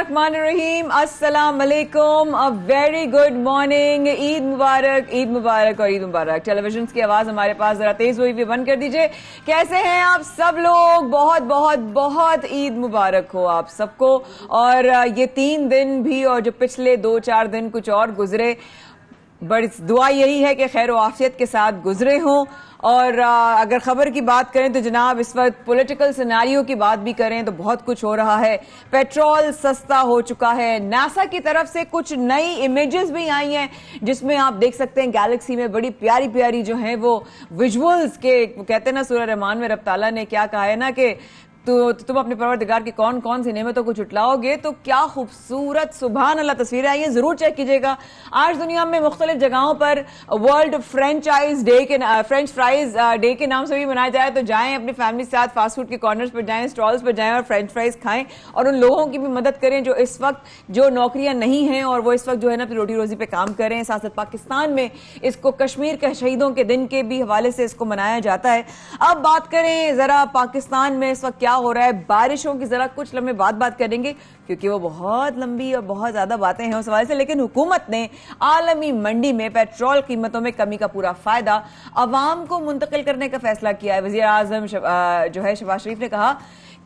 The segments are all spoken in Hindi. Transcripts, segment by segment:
बिस्मिल्लाहिर्रहमानिर्रहीम, अस्सलाम वालेकुम, a very good morning, Eid मुबारक, ईद मुबारक और ईद मुबारक। टेलीविजन की आवाज हमारे पास जरा तेज हुई भी बंद कर दीजिए। कैसे हैं आप सब लोग? बहुत बहुत बहुत ईद मुबारक हो आप सबको। और ये 3 दिन भी और जो पिछले 2-4 दिन कुछ और गुजरे, बड़ी दुआ यही है कि खैर आफियत के साथ गुजरे हों। और अगर खबर की बात करें तो जनाब इस वक्त पॉलिटिकल सिनेरियो की बात भी करें तो बहुत कुछ हो रहा है। पेट्रोल सस्ता हो चुका है। नासा की तरफ से कुछ नई इमेजेस भी आई हैं जिसमें आप देख सकते हैं गैलेक्सी में बड़ी प्यारी प्यारी जो हैं वो विजुअल्स के, कहते हैं ना सूरह रहमान में रब ताला ने क्या कहा है ना कि तो तुम अपने परवरदिगार की कौन कौन सी नेमतों को जुटलाओगे, तो क्या खूबसूरत सुभान अल्लाह तस्वीरें आई हैं। जरूर चेक कीजिएगा। आज दुनिया में मुख्तलिफ जगहों पर वर्ल्ड फ्रेंच फ्राइज डे के नाम से भी मनाया जाए, तो जाएं अपनी फैमिली के साथ फास्ट फूड के कॉर्नर्स पर जाएं, स्टॉल्स पर जाएं और फ्रेंच फ्राइज खाएं और उन लोगों की भी मदद करें जो इस वक्त जो नौकरियां नहीं हैं और वो इस वक्त जो है ना अपनी रोटी रोजी पे काम कर रहे हैं। साथ साथ पाकिस्तान में इसको कश्मीर के शहीदों के दिन के भी हवाले से इसको मनाया जाता है। अब बात करें जरा पाकिस्तान में इस वक्त क्या हो रहा है। बारिशों की जरा कुछ लम्हे बात करेंगे क्योंकि वो बहुत लंबी और बहुत ज्यादा बातें हैं उस हवाले से। लेकिन हुकूमत ने आलमी मंडी में पेट्रोल कीमतों में कमी का पूरा फायदा अवाम को मुंतकिल करने का फैसला किया है। वजीर आजम जो है शहबाज शरीफ ने कहा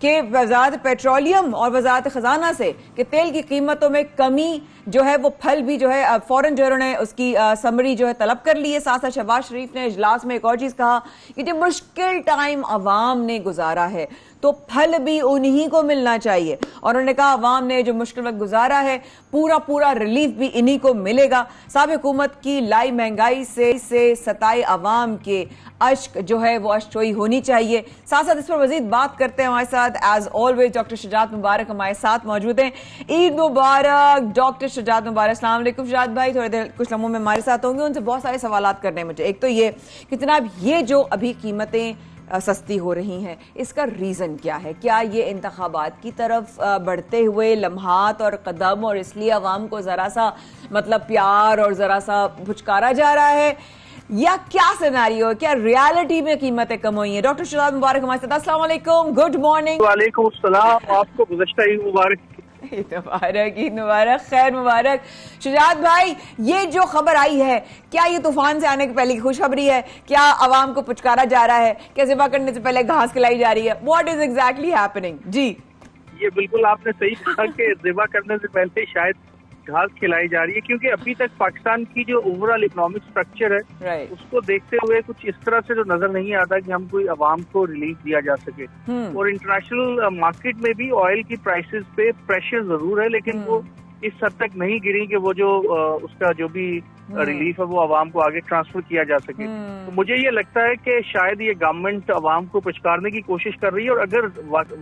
कि वजारत पेट्रोलियम और वजारत खजाना से कि तेल की कीमतों में कमी जो है वो फल भी जो है फौरन जो उन्होंने उसकी समरी जो है तलब कर ली है। साथ साथ शहबाज शरीफ ने इजलास में एक और चीज कहा कि जो मुश्किल टाइम अवाम ने गुजारा है तो फल भी उन्हीं को मिलना चाहिए। और उन्होंने कहा अवाम ने जो मुश्किल वक्त गुजारा है पूरा पूरा रिलीफ भी इन्हीं को मिलेगा। साबिक़ हुकूमत की लाई महंगाई से सताई अवाम के अश्क जो है वो अश्कोई होनी चाहिए। साथ साथ इस पर मजीद बात करते हैं हमारे साथ as always doctor Shujaat Mubarak हमारे साथ मौजूद हैं। ईद मुबारक डॉक्टर शुजात मुबारक। अस्सलाम वालेकुम शुजात भाई, थोड़ी देर कुछ लम्हों में हमारे साथ होंगे। उनसे बहुत सारे सवालात करने हैं मुझे। एक तो ये कि जनाब ये जो अभी कीमतें सस्ती हो रही हैं इसका रीजन क्या है? क्या ये इंतखाबात की तरफ बढ़ते हुए लम्हात और कदम और इसलिए अवाम को जरा सा मतलब प्यार और जरा सा पुचकारा जा रहा है, या क्या सिनेरियो है? क्या रियलिटी में कीमतें कम हुई हैं? डॉक्टर शुजात मुबारक हमारे साथ। अस्सलाम वालेकुम, गुड मॉर्निंग। वालेकुम सलाम, आपको गुज़श्ता ईद मुबारक। ईद मुबारक, ईद मुबारक, खैर मुबारक। शुजात भाई, ये जो खबर आई है क्या ये तूफान से आने की पहले की खुशखबरी है? क्या आवाम को पुचकारा जा रहा है? क्या ज़िबा करने से पहले घास खिलाई जा रही है? What is exactly happening? जी, ये बिल्कुल आपने सही कहा कि ज़िबा करने से पहले शायद घास खिलाई जा रही है, क्योंकि अभी तक पाकिस्तान की जो ओवरऑल इकोनॉमिक स्ट्रक्चर है उसको देखते हुए कुछ इस तरह से जो नजर नहीं आता कि हम कोई अवाम को रिलीफ दिया जा सके। और इंटरनेशनल मार्केट में भी ऑयल की प्राइसेस पे प्रेशर जरूर है, लेकिन वो इस हद तक नहीं गिरी कि वो जो उसका जो भी रिलीफ है वो अवाम को आगे ट्रांसफर किया जा सके। तो मुझे ये लगता है कि शायद ये गवर्नमेंट अवाम को पुचकारने की कोशिश कर रही है, और अगर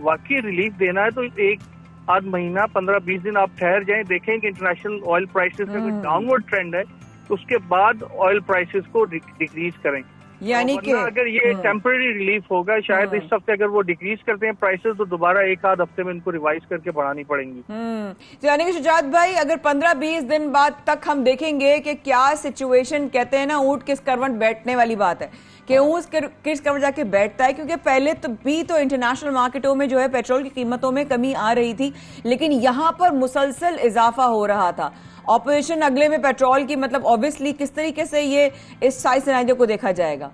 वाकई रिलीफ देना है तो एक आध महीना 15-20 दिन आप ठहर जाएं, देखें कि इंटरनेशनल ऑयल प्राइसेस में कोई डाउनवर्ड ट्रेंड है तो उसके बाद ऑयल प्राइसेस को डिक्रीज करें। यानी कि अगर ये टेम्परेरी रिलीफ होगा, शायद इस हफ्ते अगर वो डिक्रीज करते हैं प्राइसेस तो दोबारा एक आध हफ्ते में इनको रिवाइज करके बढ़ानी पड़ेंगी। तो यानी कि शुजात भाई अगर 15-20 दिन बाद तक हम देखेंगे कि क्या सिचुएशन, कहते हैं ना ऊंट किस करवट बैठने वाली बात है कि ऊंट किस करवट जाके बैठता है, क्योंकि पहले तो इंटरनेशनल मार्केटों में जो है पेट्रोल की कीमतों में कमी आ रही थी, लेकिन यहाँ पर मुसलसल इजाफा हो रहा था। ऑपरेशन अगले में पेट्रोल की मतलब ऑब्वियसली किस तरीके से ये इस साइज सिनेरियो को देखा जाएगा?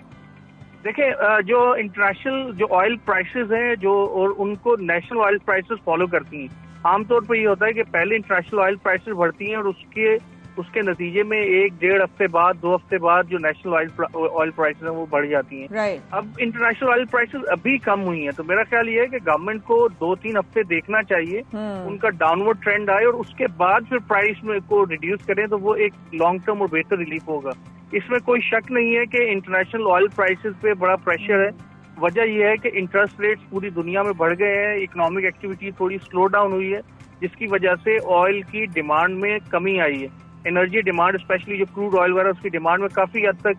देखिए, जो इंटरनेशनल जो ऑयल प्राइसेस हैं जो और उनको नेशनल ऑयल प्राइसेस फॉलो करती हैं। आमतौर पर ये होता है कि पहले इंटरनेशनल ऑयल प्राइसेस बढ़ती हैं और उसके नतीजे में 1-1.5 हफ्ते बाद 2 हफ्ते बाद जो नेशनल ऑयल प्राइसेस हैं वो बढ़ जाती हैं। अब इंटरनेशनल ऑयल प्राइसेस अभी कम हुई हैं, तो मेरा ख्याल ये है कि गवर्नमेंट को 2-3 हफ्ते देखना चाहिए उनका डाउनवर्ड ट्रेंड आए और उसके बाद फिर प्राइस में को रिड्यूस करें, तो वो एक लॉन्ग टर्म और बेहतर रिलीफ होगा। इसमें कोई शक नहीं है कि इंटरनेशनल ऑयल प्राइसेस पे बड़ा प्रेशर है। वजह यह है कि इंटरेस्ट रेट्स पूरी दुनिया में बढ़ गए हैं, इकोनॉमिक एक्टिविटी थोड़ी स्लो डाउन हुई है, जिसकी वजह से ऑयल की डिमांड में कमी आई है। एनर्जी डिमांड स्पेशली जो क्रूड ऑयल वगैरह उसकी डिमांड में काफी हद तक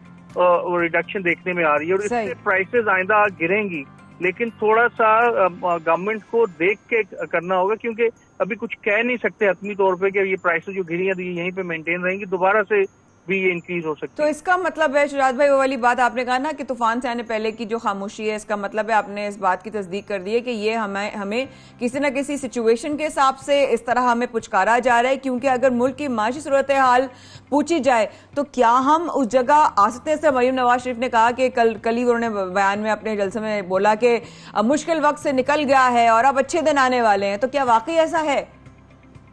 रिडक्शन देखने में आ रही है, और इससे प्राइसेस आइंदा गिरेंगी। लेकिन थोड़ा सा गवर्नमेंट को देख के करना होगा, क्योंकि अभी कुछ कह नहीं सकते हतमी तौर पे कि ये प्राइसेस जो गिरी हैं तो ये यहीं पे मेंटेन रहेंगी। दोबारा से भी ये इंक्रीज हो सकती तो है। इसका मतलब है शुजात भाई, वो वाली बात आपने कहा ना कि तूफान से आने पहले की जो खामोशी है, इसका मतलब है आपने इस बात की तस्दीक कर दी है कि ये हमें किसी न किसी सिचुएशन के हिसाब से इस तरह हमें पुचकारा जा रहा है, क्योंकि अगर मुल्क की माशी सूरत हाल पूछी जाए तो क्या हम उस जगह आ सकते हैं? मरीम नवाज शरीफ ने कहा कि कल ही उन्होंने बयान में अपने जलसे में बोला कि मुश्किल वक्त से निकल गया है और अब अच्छे दिन आने वाले हैं, तो क्या वाकई ऐसा है?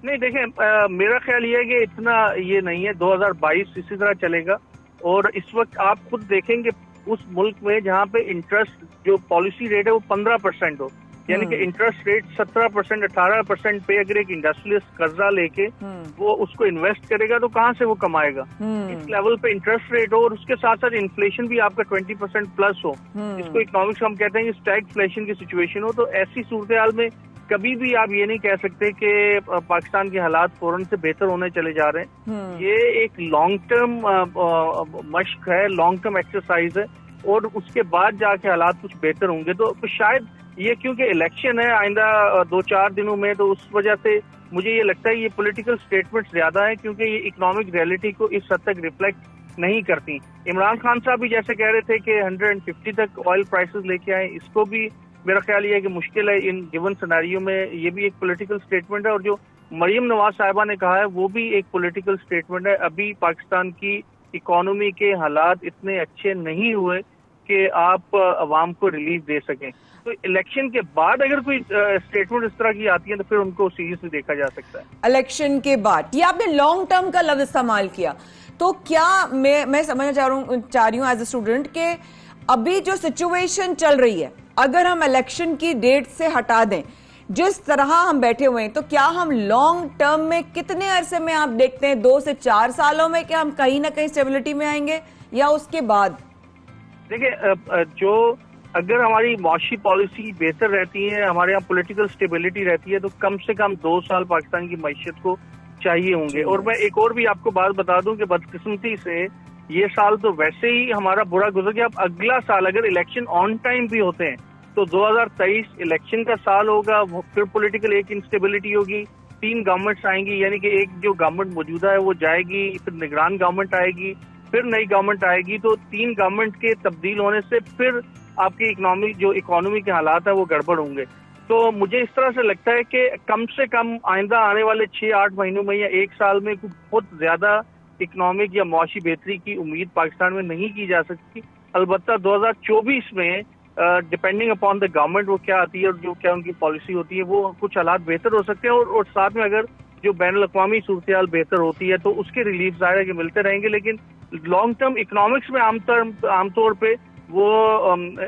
नहीं, देखें, मेरा ख्याल ये है कि इतना ये नहीं है। 2022 इसी तरह चलेगा। और इस वक्त आप खुद देखेंगे उस मुल्क में जहाँ पे इंटरेस्ट जो पॉलिसी रेट है वो 15% हो, यानी कि इंटरेस्ट रेट 17% 18% पे अगर एक इंडस्ट्रियलिस्ट कर्जा लेके वो उसको इन्वेस्ट करेगा तो कहाँ से वो कमाएगा? इस लेवल पे इंटरेस्ट रेट हो और उसके साथ साथ इन्फ्लेशन भी आपका 20% प्लस हो, जिसको इकोनॉमिक्स हम कहते हैं कि स्टैगफ्लेशन की सिचुएशन हो, तो ऐसी सूरत हाल में कभी भी आप ये नहीं कह सकते कि पाकिस्तान के हालात फौरन से बेहतर होने चले जा रहे हैं। ये एक लॉन्ग टर्म मश्क है, लॉन्ग टर्म एक्सरसाइज है, और उसके बाद जाके हालात कुछ बेहतर होंगे। तो शायद ये क्योंकि इलेक्शन है आइंदा 2-4 दिनों में, तो उस वजह से मुझे ये लगता है ये पॉलिटिकल स्टेटमेंट ज्यादा है, क्योंकि ये इकोनॉमिक रियलिटी को इस हद तक रिफ्लेक्ट नहीं करती। इमरान खान साहब भी जैसे कह रहे थे कि 150 तक ऑयल प्राइसेस लेके आए, इसको भी मेरा ख्याल ये है कि मुश्किल है इन गिवन सिनेरियो में। ये भी एक पॉलिटिकल स्टेटमेंट है, और जो मरीम नवाज साहिबा ने कहा है वो भी एक पॉलिटिकल स्टेटमेंट है। अभी पाकिस्तान की इकोनॉमी के हालात इतने अच्छे नहीं हुए कि आप अवाम को रिलीफ दे सकें। तो इलेक्शन के बाद अगर कोई स्टेटमेंट इस तरह की आती है तो फिर उनको सीरियसली देखा जा सकता है। इलेक्शन के बाद ये आपने लॉन्ग टर्म का लफ्ज इस्तेमाल किया, तो क्या मैं समझना चाह रही हूँ एज ए स्टूडेंट के अभी जो सिचुएशन चल रही है, अगर हम इलेक्शन की डेट से हटा दें जिस तरह हम बैठे हुए हैं, तो क्या हम लॉन्ग टर्म में कितने अरसे में आप देखते हैं 2 से 4 सालों में क्या हम कहीं ना कहीं स्टेबिलिटी में आएंगे, या उसके बाद? देखिए, जो अगर हमारी माशी पॉलिसी बेहतर रहती है, हमारे यहाँ पॉलिटिकल स्टेबिलिटी रहती है, तो कम से कम 2 साल पाकिस्तान की मईशत को चाहिए होंगे। और मैं एक और भी आपको बात बता दूं कि बदकिस्मती से ये साल तो वैसे ही हमारा बुरा गुजर गया। अब अगला साल अगर इलेक्शन ऑन टाइम भी होते हैं तो 2023 इलेक्शन का साल होगा, फिर पॉलिटिकल एक इंस्टेबिलिटी होगी, 3 गवर्नमेंट्स आएंगी, यानी कि एक जो गवर्नमेंट मौजूदा है वो जाएगी, फिर निगरान गवर्नमेंट आएगी, फिर नई गवर्नमेंट आएगी। तो 3 गवर्नमेंट के तब्दील होने से फिर आपकी इकोनॉमी के हालात है वो गड़बड़ होंगे। तो मुझे इस तरह से लगता है कि कम से कम आइंदा आने वाले 6-8 महीनों में या 1 साल में बहुत ज्यादा इकोनॉमिक या मुआशी बेहतरी की उम्मीद पाकिस्तान में नहीं की जा सकती। अलबत्ता 2024 में डिपेंडिंग अपॉन द गवर्नमेंट वो क्या आती है और जो क्या उनकी पॉलिसी होती है, वो कुछ हालात बेहतर हो सकते हैं। और साथ में अगर जो बैनुल अक़वामी सूरत हाल बेहतर होती है तो उसके रिलीफ ज़ाहिर है कि मिलते रहेंगे। लेकिन लॉन्ग टर्म इकोनॉमिक्स में आमतौर पे वो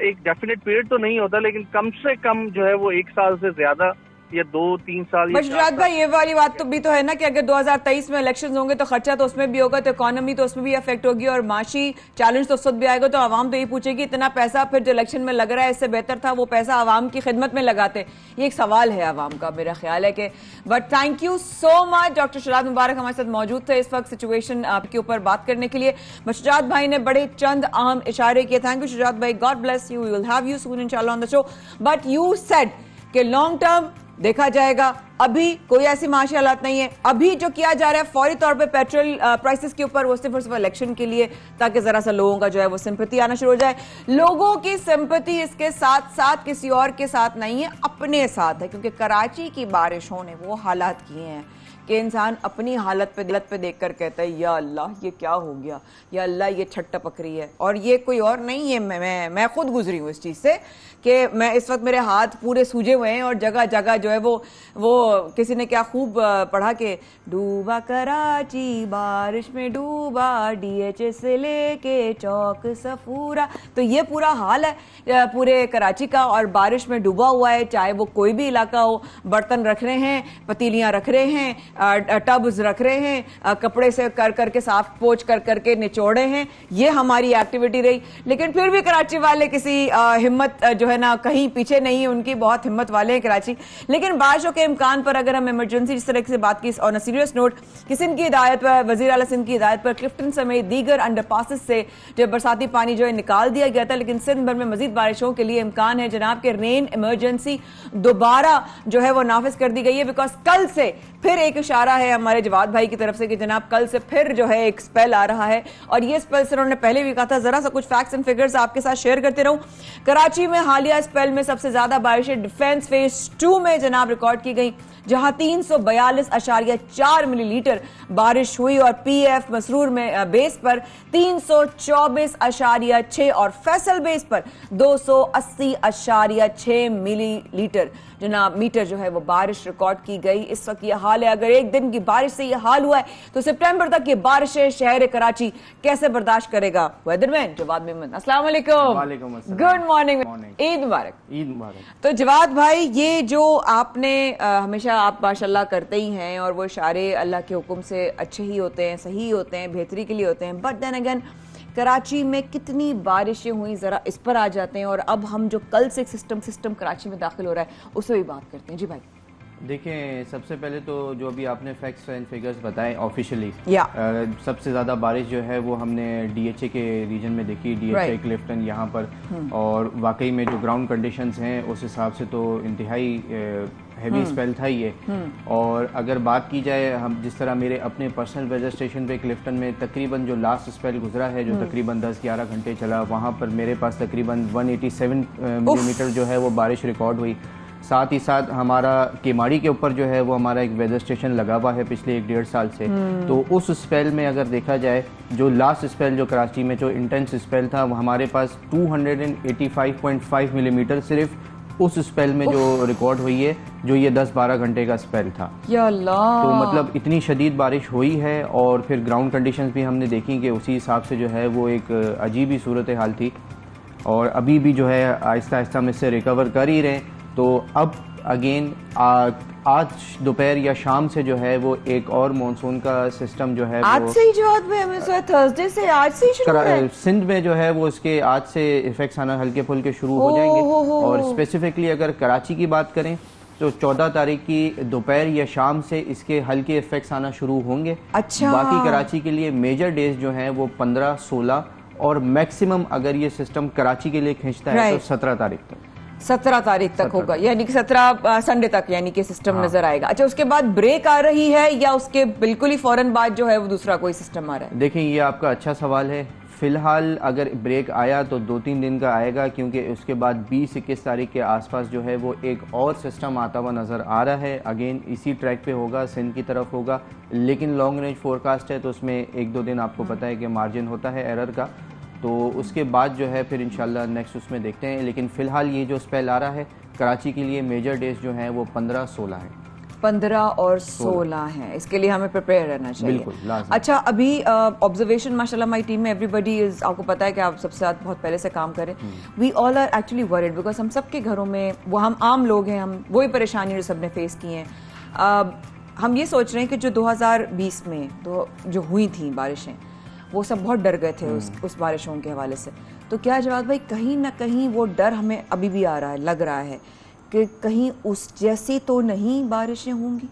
एक डेफिनेट पीरियड तो नहीं होता, लेकिन कम से कम जो है वो 1 साल से ज्यादा या 2-3 साल। शुजात भाई, ये वाली बात तो भी तो है ना कि अगर 2023 में इलेक्शंस होंगे तो खर्चा तो उसमें भी होगा, तो इकोनॉमी तो उसमें भी अफेक्ट होगी, और माशी चैलेंज तो उस वक्त भी आएगा। तो आवाम तो ये पूछेगी इतना पैसा फिर जो इलेक्शन में लग रहा है इससे बेहतर था वो पैसा आवाम की खिदमत में लगाते। ये एक सवाल है आवाम का, मेरा ख्याल है कि। But thank you so much, doctor Shujaat Mubarak हमारे साथ मौजूद थे इस वक्त सिचुएशन आपके ऊपर बात करने के लिए। शुजात भाई ने बड़े चंद अहम इशारे किए। थैंक यू शुजात भाई, God bless you, we will have you soon इंशाल्लाह on the show. But you said कि लॉन्ग टर्म देखा जाएगा, अभी कोई ऐसी माशी हालात नहीं है। अभी जो किया जा रहा है फौरी तौर पे पेट्रोल प्राइसेस के ऊपर, वो सिर्फ और सिर्फ इलेक्शन के लिए, ताकि जरा सा लोगों का जो है वो सिंपैथी आना शुरू हो जाए। लोगों की सिंपैथी इसके साथ साथ किसी और के साथ नहीं है, अपने साथ है, क्योंकि कराची की बारिशों ने वो हालात किए हैं कि इंसान अपनी हालत पे देखकर कहता है या अल्लाह ये क्या हो गया, या अल्लाह ये छट टपक रही है। और ये कोई और नहीं है, मैं खुद गुजरी हूँ इस चीज़ से कि मैं इस वक्त मेरे हाथ पूरे सूजे हुए हैं, और जगह जगह जो है वो किसी ने क्या खूब पढ़ा के डूबा कराची बारिश में डूबा, DHS से लेके चौक सफूरा। तो ये पूरा हाल है पूरे कराची का, और बारिश में डूबा हुआ है, चाहे वो कोई भी इलाका हो। बर्तन रख रहे हैं, पतीलियां रख रहे हैं, टब्स रख रहे हैं, कपड़े से कर करके साफ पोंछ कर करके निचोड़े हैं। ये हमारी एक्टिविटी रही, लेकिन फिर भी कराची वाले किसी हिम्मत जो है ना कहीं पीछे नहीं है, उनकी बहुत हिम्मत वाले हैं कराची। लेकिन बारिशों के इम्कान पर अगर हम इमरजेंसी जिस तरह से बात की, ऑन अ सीरियस नोट, कि सिंध की हिदायत पर, वजीर आला सिंध की हिदायत पर क्लिफ्टन समेत दीगर अंडरपासेस से जो बरसाती पानी जो है निकाल दिया गया था, लेकिन सिंध भर में मजीद बारिशों के लिए इम्कान है जनाब के रेन इमरजेंसी दोबारा जो है वो नाफिज कर दी गई है। बिकॉज कल से फिर एक इशारा है हमारे जवाद भाई की तरफ से कि जनाब कल से फिर जो है एक स्पेल आ रहा है, और ये स्पेल से उन्होंने पहले भी कहा था। जरा सा कुछ फैक्ट्स एंड फिगर्स आपके साथ शेयर करते रहूं। कराची में हालिया स्पेल में सबसे ज्यादा बारिशें डिफेंस फेज 2 में जनाब रिकॉर्ड की गई, जहां 342.4 मिलीलीटर बारिश हुई, और पीएफ मसरूर में बेस पर 324.6 और फैसल बेस पर 280.6 मिलीलीटर जनाब मीटर जो है वो बारिश रिकॉर्ड की गई। इस वक्त ये हाल है, अगर एक दिन की बारिश से ये हाल हुआ है तो सितंबर तक ये बारिशें शहर कराची कैसे बर्दाश्त करेगा। वेदरमैन जवाद मेमन, अस्सलाम वालेकुम। वालेकुम अस्सलाम। गुड मॉर्निंग, ईद मुबारक। ईद मुबारक। तो जवाद भाई, ये जो आपने हमेशा आप माशाल्लाह करते ही हैं, और वो इशारे अल्लाह के हुक्म से अच्छे ही होते हैं, सही होते हैं, बेहतरी के लिए होते हैं, बट देन अगेन कराची में कितनी बारिशें हुई, जरा इस पर आ जाते हैं। और अब हम जो कल से सिस्टम कराची में दाखिल हो रहा है उससे भी बात करते हैं। जी भाई, देखिए, सबसे पहले तो जो अभी आपने फैक्ट्स एंड फिगर्स बताए ऑफिशियली, या सबसे ज़्यादा बारिश जो है वो हमने डीएचए के रीजन में देखी, डीएचए क्लिफ्टन यहाँ पर। और वाकई में जो ग्राउंड कंडीशंस हैं उस हिसाब से तो इंतहाई हैवी स्पेल था ये। और अगर बात की जाए, हम जिस तरह मेरे अपने पर्सनल वेदर स्टेशन पे क्लिफ्टन में तकरीबन जो लास्ट स्पेल गुजरा है, जो तकरीबन 10-11 घंटे चला, वहाँ पर मेरे पास तकरीबन 187 मिलीमीटर जो है वो बारिश रिकॉर्ड हुई। साथ ही साथ हमारा केमाड़ी के ऊपर जो है वो हमारा एक वेदर स्टेशन लगा हुआ है पिछले 1-1.5 साल से। तो उस स्पेल में अगर देखा जाए, जो लास्ट स्पेल जो कराची में जो इंटेंस स्पेल था, वो हमारे पास 285.5 मिलीमीटर सिर्फ उस स्पेल में जो रिकॉर्ड हुई है, जो ये 10-12 घंटे का स्पेल था। या अल्लाह। तो मतलब इतनी शदीद बारिश हुई है। और फिर ग्राउंड कंडीशंस भी हमने देखी कि उसी हिसाब से जो है वो एक अजीब ही सूरत हाल थी। और अभी भी जो है आहिस्ता आहिस्ता हम इससे रिकवर कर ही रहे हैं। तो अब अगेन आज दोपहर या शाम से जो है वो एक और मानसून का सिस्टम जो है आज से ही जवाब में हमें थर्सडे से आज से ही शुरू हो रहा है। सिंध में जो है वो इसके आज से इफेक्ट्स आना हल्के फुल्के शुरू हो जाएंगे। और स्पेसिफिकली अगर कराची की बात करें तो 14 तारीख की दोपहर या शाम से इसके हल्के इफेक्ट्स आना शुरू होंगे। अच्छा। बाकी कराची के लिए मेजर डेज जो हैं वो 15, 16 और मैक्सिमम अगर ये सिस्टम कराची के लिए खींचता है तो 17 तारीख तक। 17 तारीख तक होगा, यानी कि 17 संडे तक यानी कि सिस्टम नजर आएगा। अच्छा, उसके बाद ब्रेक आ रही है या उसके बिल्कुल ही फौरन बाद जो है वो दूसरा कोई सिस्टम आ रहा है? देखिए, ये आपका अच्छा सवाल है। फिलहाल अगर ब्रेक आया तो 2-3 दिन का आएगा, क्योंकि उसके बाद 20-21 तारीख के आसपास जो है वो एक और सिस्टम आता हुआ नज़र आ रहा है। अगेन इसी ट्रैक पे होगा, सिंध की तरफ होगा, लेकिन लॉन्ग रेंज फोरकास्ट है तो उसमें 1-2 दिन आपको पता है कि मार्जिन होता है एरर का। तो उसके बाद जो है फिर इंशाल्लाह नेक्स्ट उसमें देखते हैं। लेकिन फिलहाल ये जो स्पेल आ रहा है कराची के लिए मेजर डेज जो हैं वो 15-16 हैं। 15 और 16 हैं। इसके लिए हमें प्रिपेयर रहना चाहिए। बिल्कुल लाज़िम। अच्छा, अभी ऑब्जर्वेशन माशाल्लाह हमारी टीम में एवरीबडी इज, आपको पता है कि आप सबसे साथ बहुत पहले से काम करें। We all are actually worried because हम सबके घरों में वो हम आम लोग हैं, हम वही परेशानी जो सबने फेस की हैं। हम ये सोच रहे हैं कि जो 2020 में जो हुई थी बारिशें, वो सब बहुत डर गए थे उस बारिशों के हवाले से। तो क्या जवाब भाई, कहीं ना कहीं वो डर हमें अभी भी आ रहा है, लग रहा है कि कहीं उस जैसी तो नहीं बारिशें होंगी?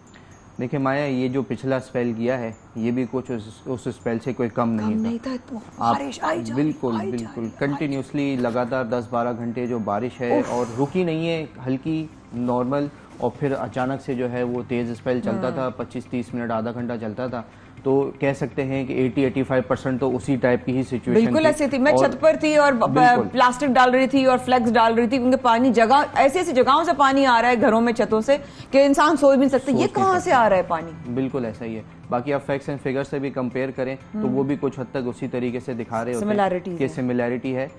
देखिए माया, ये जो पिछला स्पेल गया है ये भी कुछ उस स्पेल से कोई कम नहीं था। तो बारिश आई जा बिल्कुल कंटिन्यूसली लगातार 10-12 घंटे जो बारिश है और रुकी नहीं है, हल्की नॉर्मल, और फिर अचानक से जो है वो तेज़ स्पेल चलता था, 25-30 मिनट आधा घंटा चलता था। तो कह सकते हैं कि 80-85% तो उसी टाइप की ही सिचुएशन बिल्कुल ऐसी थी। मैं छत पर थी और प्लास्टिक डाल रही थी और फ्लेक्स डाल रही थी, क्योंकि पानी जगह ऐसी जगहों से पानी आ रहा है, घरों में, छतों से, कि इंसान सोच भी नहीं सकते ये कहाँ से आ रहा है पानी। बिल्कुल ऐसा ही है। बाकी आप फैक्ट्स एंड फिगर से भी कंपेयर करें तो वो भी कुछ हद तक उसी तरीके से दिखा रहे होते हैं कि सिमिलैरिटी है।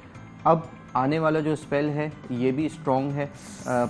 अब आने वाला जो स्पेल है ये भी स्ट्रॉन्ग है।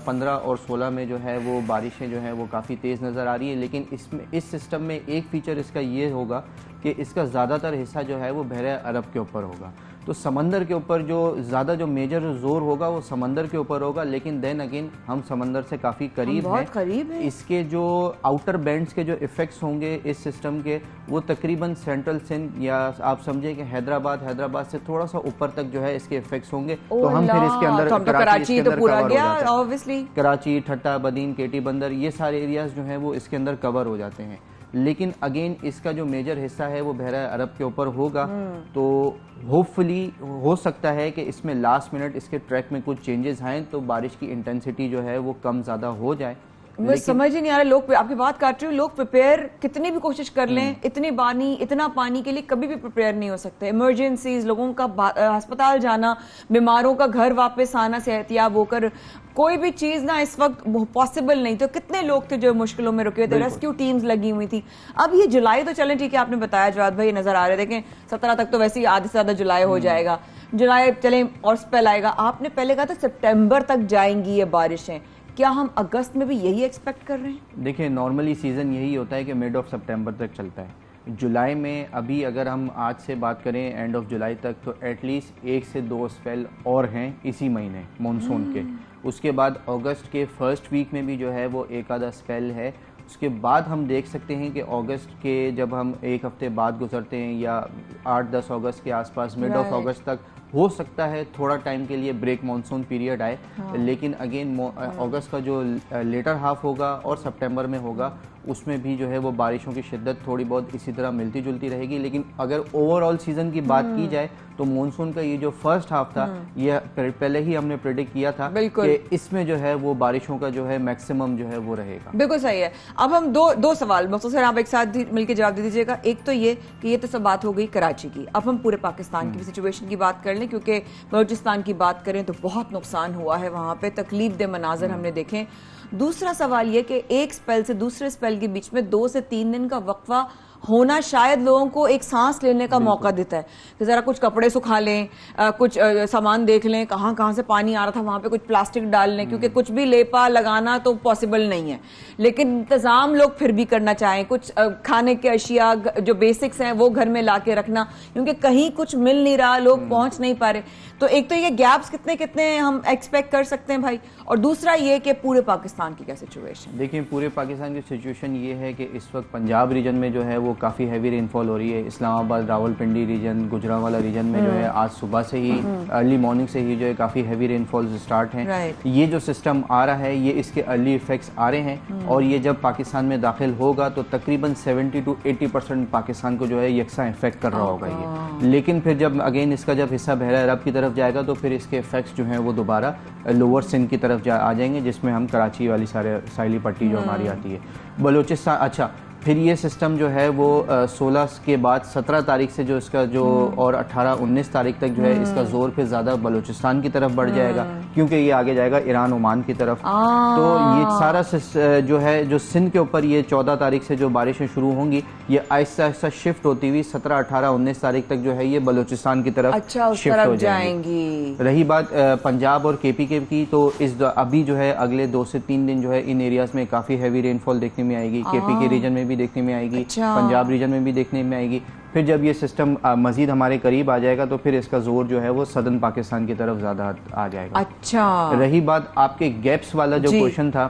15 और 16 में जो है वो बारिशें जो है वो काफ़ी तेज़ नज़र आ रही है। लेकिन इसमें इस सिस्टम में एक फीचर इसका ये होगा कि इसका ज़्यादातर हिस्सा जो है वो बहरे अरब के ऊपर होगा। तो समंदर के ऊपर जो ज़्यादा जो मेजर जोर होगा वो समंदर के ऊपर होगा। लेकिन देन अगेन हम समंदर से काफ़ी करीब हैं। इसके जो आउटर बैंड्स के जो इफ़ेक्ट्स होंगे इस सिस्टम के, वो तकरीबन सेंट्रल सिंध या आप समझे कि हैदराबाद से थोड़ा सा ऊपर तक जो है इसके इफ़ेक्ट्स होंगे। तो हम फिर इसके अंदर कराची तो पूरा गया ऑब्वियसली, कराची, ठट्टा, बदीन, केटी बंदर, ये सारे एरियाज जो हैं वो इसके अंदर कवर हो जाते हैं। लेकिन अगेन इसका जो मेजर हिस्सा है वो बहरा अरब के ऊपर होगा। तो होपफुली हो सकता है कि इसमें लास्ट मिनट इसके ट्रैक में कुछ चेंजेस आएँ तो बारिश की इंटेंसिटी जो है वो कम ज़्यादा हो जाए। मुझे समझ ही नहीं आ रहा, लोग आपकी बात काट रही हूँ, लोग प्रिपेयर कितनी भी कोशिश कर लें, इतना पानी के लिए कभी भी प्रिपेयर नहीं हो सकते। इमरजेंसीज, लोगों का अस्पताल जाना, बीमारों का घर वापस आना सेहतियाब होकर, कोई भी चीज ना इस वक्त पॉसिबल नहीं। तो कितने लोग थे जो मुश्किलों में रुके हुए थे, रेस्क्यू टीम्स लगी हुई थी। अब ये जुलाई तो चलें ठीक है, आपने बताया जवाद भाई नजर आ रहे, देखें 17 तक तो वैसे ही आधे से ज्यादा जुलाई हो जाएगा, जुलाई चले और स्पेल आएगा। आपने पहले कहा था सितंबर तक जाएंगी ये बारिशें, क्या हम अगस्त में भी यही एक्सपेक्ट कर रहे हैं? देखिए नॉर्मली सीजन यही होता है कि मिड ऑफ सितंबर तक चलता है। जुलाई में अभी अगर हम आज से बात करें एंड ऑफ जुलाई तक, तो एटलीस्ट 1 से 2 स्पेल और हैं इसी महीने मॉनसून के। उसके बाद अगस्त के फर्स्ट वीक में भी जो है वो एक आधा स्पेल है। उसके बाद हम देख सकते हैं कि अगस्त के जब हम एक हफ्ते बाद गुजरते हैं या 8-10 अगस्त के आसपास, मिड ऑफ अगस्त तक हो सकता है थोड़ा टाइम के लिए ब्रेक मॉनसून पीरियड आए। लेकिन अगेन अगस्त का जो लेटर हाफ होगा और सितंबर में होगा, उसमें भी जो है वो बारिशों की शिद्दत थोड़ी बहुत इसी तरह मिलती जुलती रहेगी। लेकिन अगर ओवरऑल सीजन की बात की जाए तो मॉनसून का ये जो फर्स्ट हाफ था, ये पहले ही हमने प्रेडिक्ट किया था कि इसमें जो है वो बारिशों का जो है मैक्सिमम जो है वो रहेगा। बिल्कुल सही है। अब हम दो सवाल मुख्तसर आप एक साथ मिलकर जवाब दे दीजिएगा। एक तो ये कि ये तो सब बात हो गई कराची की, अब हम पूरे पाकिस्तान की सिचुएशन की बात कर लें, क्योंकि बलूचिस्तान की बात करें तो बहुत नुकसान हुआ है वहां पे, तकलीफ दे मनाजर हमने देखे। दूसरा सवाल ये कि एक स्पेल से दूसरे स्पेल के बीच में 2 से 3 दिन का वक्फा होना शायद लोगों को एक सांस लेने का मौका देता है कि जरा कुछ कपड़े सुखा लें, कुछ सामान देख लें, कहाँ से पानी आ रहा था वहां पे कुछ प्लास्टिक डाल लें, क्योंकि कुछ भी लेपा लगाना तो पॉसिबल नहीं है। लेकिन इंतजाम लोग फिर भी करना चाहें, कुछ खाने के अशिया जो बेसिक्स हैं वो घर में ला के रखना, क्योंकि कहीं कुछ मिल नहीं रहा, लोग पहुंच नहीं पा रहे। तो एक तो ये गैप्स कितने कितने हम एक्सपेक्ट कर सकते हैं भाई, और दूसरा ये कि पूरे पाकिस्तान की क्या सिचुएशन? देखिए पूरे पाकिस्तान की सिचुएशन ये है कि इस वक्त पंजाब रीजन में जो है वो काफ़ी हैवी रेनफॉल हो रही है। इस्लामाबाद, रावलपिंडी रीजन, गुजरांवाला रीजन में जो है आज सुबह से ही अर्ली मॉर्निंग से ही जो है काफ़ी हैवी रेनफॉल स्टार्ट हैं। ये जो सिस्टम आ रहा है ये इसके अर्ली इफेक्ट्स आ रहे हैं, और ये जब पाकिस्तान में दाखिल होगा तो तकरीबन 70 to 80% पाकिस्तान को जो है यकसा इफेक्ट कर रहा होगा ये। लेकिन फिर जब अगेन इसका जब हिस्सा बहरा अरब की तरफ जाएगा तो फिर इसके इफेक्ट्स जो हैं वो दोबारा लोअर सिंध की तरफ आ जाएंगे, जिसमें हम कराची वाली साहिली पट्टी जो हमारी आती है, बलूचिस्तान। अच्छा, फिर ये सिस्टम जो है वो 16 के बाद 17 तारीख से जो इसका जो और 18-19 तारीख तक जो है इसका जोर फिर ज़्यादा बलूचिस्तान की तरफ बढ़ जाएगा, क्योंकि ये आगे जाएगा ईरान ओमान की तरफ। तो ये सारा जो है जो सिंध के ऊपर ये 14 तारीख से जो बारिशें शुरू होंगी, ये आहिस्ता आहिस्ता शिफ्ट होती हुई 17, 18, 19 तारीख तक जो है ये बलूचिस्तान की तरफ शिफ्ट हो जाएंगी। रही बात पंजाब और KP की, तो अभी जो है अगले 2 से 3 दिन जो है इन एरियाज में काफ़ी हैवी रेनफॉल देखने में आएगी। KP के रीजन में भी देखने में आएगी, पंजाब रीजन में भी देखने में आएगी। फिर जब ये सिस्टम मजीद हमारे करीब आ जाएगा तो फिर इसका जोर जो है वो सदर्न पाकिस्तान की तरफ ज्यादा आ जाएगा। अच्छा, रही बात आपके गैप्स वाला जो क्वेश्चन था,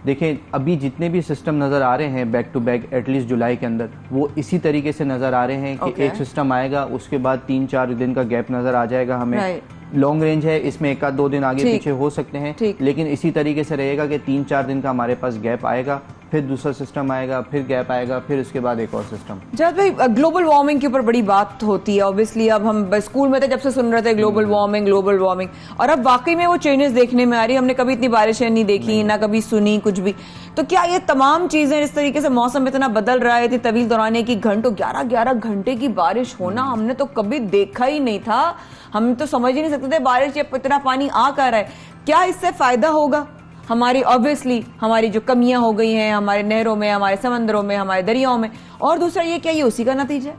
देखें अभी जितने भी सिस्टम नज़र आ रहे हैं बैक टू बैक एटलीस्ट जुलाई के अंदर, वो इसी तरीके से नज़र आ रहे हैं कि एक सिस्टम आएगा, उसके बाद 3-4 दिन का गैप नज़र आ जाएगा हमें। लॉन्ग रेंज है, इसमें 1-2 दिन आगे पीछे हो सकते हैं, लेकिन इसी तरीके से रहेगा कि 3-4 दिन का हमारे पास गैप आएगा, फिर दूसरा सिस्टम आएगा, फिर गैप आएगा, फिर उसके बाद एक और सिस्टम। जब भाई ग्लोबल वार्मिंग के ऊपर बड़ी बात होती है, ऑब्वियसली अब हम स्कूल में थे जब से सुन रहे थे ग्लोबल वार्मिंग, और अब वाकई में वो चेंजेस देखने में आ रही है। हमने कभी इतनी बारिशें नहीं देखी, ना कभी सुनी कुछ भी। तो क्या ये तमाम चीजें इस तरीके से मौसम इतना बदल रहा है, इतनी तवील दौरान की घंटों 11-11 घंटे की बारिश होना हमने तो कभी देखा ही नहीं था। हम तो समझ ही नहीं सकते थे बारिश ये इतना पानी आ कर रहा है। क्या इससे फायदा होगा हमारी? ऑब्वियसली हमारी जो कमियां हो गई हैं हमारे नहरों में, हमारे समंदरों में, हमारे दरियाओं में, और दूसरा ये क्या ये उसी का नतीजा है?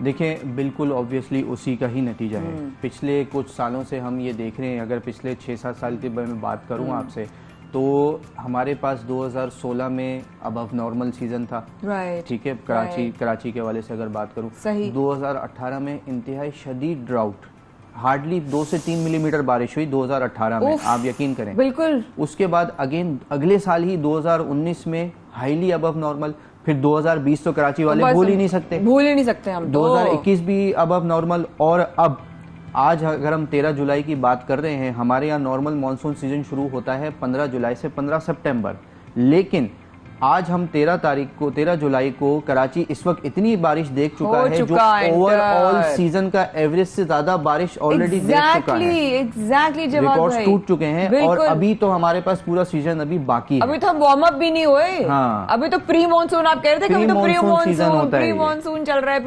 देखिए बिल्कुल ऑब्वियसली उसी का ही नतीजा है। पिछले कुछ सालों से हम ये देख रहे हैं, अगर पिछले 6-7 साल की मैं बात करूं आपसे, तो हमारे पास 2016 में अबव नॉर्मल सीजन था, ठीक है, कराची के हवाले से अगर बात करूं, 2018 में इंतहाई शदीद ड्राउट, हार्डली 2 से 3 मिलीमीटर बारिश हुई 2018 में, आप यकीन करें। बिल्कुल। उसके बाद अगेन अगले साल ही 2019 में हाईली अबव नॉर्मल, फिर 2020 तो कराची वाले भूल ही नहीं सकते हम। 2021 भी अबव नॉर्मल, और अब आज अगर हम 13 जुलाई की बात कर रहे हैं, हमारे यहाँ नॉर्मल मानसून सीजन शुरू होता है 15 जुलाई से 15 सितंबर, लेकिन आज हम 13 जुलाई को कराची इस वक्त इतनी बारिश देख चुका है जो ओवरऑल सीजन का एवरेज से ज्यादा बारिश ऑलरेडी देख चुका है। एग्जैक्टली रिकॉर्ड्स टूट चुके हैं और अभी तो हमारे पास पूरा सीजन अभी बाकी है। अभी तो हम वार्म अप भी नहीं हुए। हाँ। अभी तो प्री मानसून आप कह रहे थे कि अभी तो प्री मानसून चल रहा है।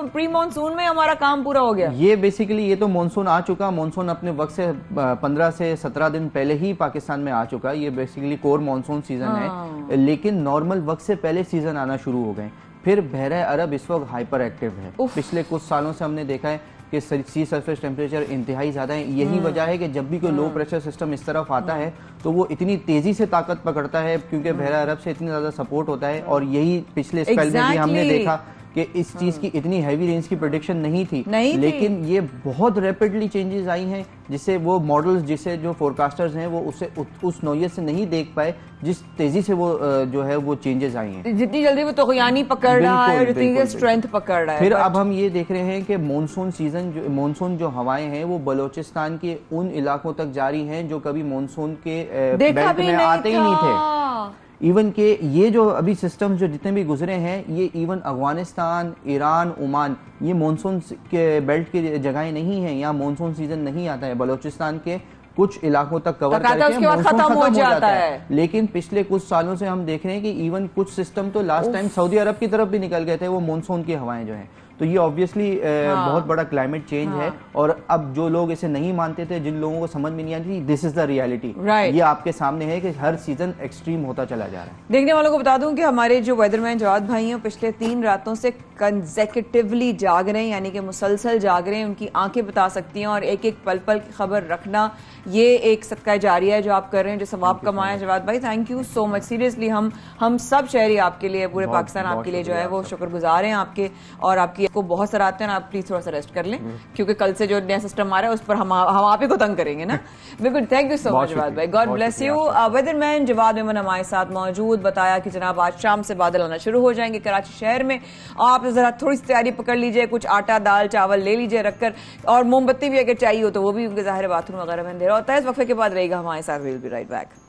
प्री मानसून में हमारा काम पूरा हो गया। ये बेसिकली ये तो मानसून आ चुका। मानसून अपने वक्त से 15 से 17 दिन पहले ही पाकिस्तान में आ चुका। ये बेसिकली कोर मानसून सीजन है, लेकिन नॉर्मल वक्त से पहले सीजन आना शुरू हो गए। फिर बहरा अरब इस वक्त हाइपर एक्टिव है। पिछले कुछ सालों से हमने देखा है कि सी सरफेस टेम्परेचर इंतहाई ज्यादा है। यही वजह है कि जब भी कोई लो प्रेशर सिस्टम इस तरफ आता है तो वो इतनी तेजी से ताकत पकड़ता है क्योंकि बहरा अरब से इतनी ज्यादा सपोर्ट होता है। और यही पिछले स्पेल में भी हमने देखा कि इस चीज की इतनी हैवी रेंज की प्रेडिक्शन नहीं थी, लेकिन ये बहुत रैपिडली चेंजेस आई हैं जिससे वो मॉडल्स जिसे जो फोरकास्टर्स हैं वो उसे उस नौयत से नहीं देख पाए जिस तेजी से वो जो है वो चेंजेस आई हैं। जितनी जल्दी वो तोगयानी पकड़ रहा है और जितनी स्ट्रेंथ पकड़ रहा है। फिर अब हम ये देख रहे हैं कि मानसून जो हवाएं हैं वो बलोचिस्तान के उन इलाकों तक जारी हैं जो कभी मानसून के बेल्ट में आते ही नहीं थे। इवन के ये जो अभी सिस्टम जो जितने भी गुजरे हैं ये इवन अफगानिस्तान, ईरान, ओमान, ये मानसून के बेल्ट की जगहें नहीं है। यहाँ मानसून सीजन नहीं आता है। बलोचिस्तान के कुछ इलाकों तक कवर करके मानसून खत्म हो जाता है। लेकिन पिछले कुछ सालों से हम देख रहे हैं कि इवन कुछ सिस्टम तो लास्ट टाइम सऊदी अरब की तरफ भी निकल गए थे वो मानसून की हवाएं जो हैं। तो ये ऑब्वियसली बहुत बड़ा क्लाइमेट चेंज है। और अब जो लोग इसे नहीं मानते थे, जिन लोगों को समझ में नहीं आती, दिस इज द रियलिटी। ये आपके सामने है कि हर सीजन एक्सट्रीम होता चला जा रहा है। देखने वालों को बता दूं कि हमारे जो वेदरमैन जवाद भाई हैं पिछले 3 रातों से कंसेक्यूटिवली जाग रहे हैं, यानी कि मुसलसल जाग रहे हैं। उनकी आंखें बता सकती हैं और एक एक पल पल की खबर रखना ये एक सदका जारिया है जो आप कर रहे हैं, जो सवाब कमाया। जवाद भाई thank you so much. Seriously हम सब शहरी आपके लिए, पूरे पाकिस्तान आपके लिए जो है वो शुक्रगुजार हैं आपके। और आपकी को बहुत सराहते हैं। आप प्लीज थोड़ा सा रेस्ट कर लें क्योंकि कल से जो नया सिस्टम आ रहा है उस पर हम आप ही को तंग करेंगे ना। बिल्कुल, thank you so much Jawad भाई, God bless you. Weatherman Jawad Memon हमारे साथ मौजूद, बताया कि जनाब आज शाम से बादल आना शुरू हो जाएंगे कराची शहर में। आप जरा थोड़ी सी तैयारी पकड़ लीजिए, कुछ आटा दाल चावल ले लीजिए रखकर, और मोमबत्ती भी अगर चाहिए हो तो वो भी उनके ज़ाहिर बाथरूम वगैरह में अंधेरा होता है। इस वक्फे के बाद रहेगा हमारे साथ। Will be right back.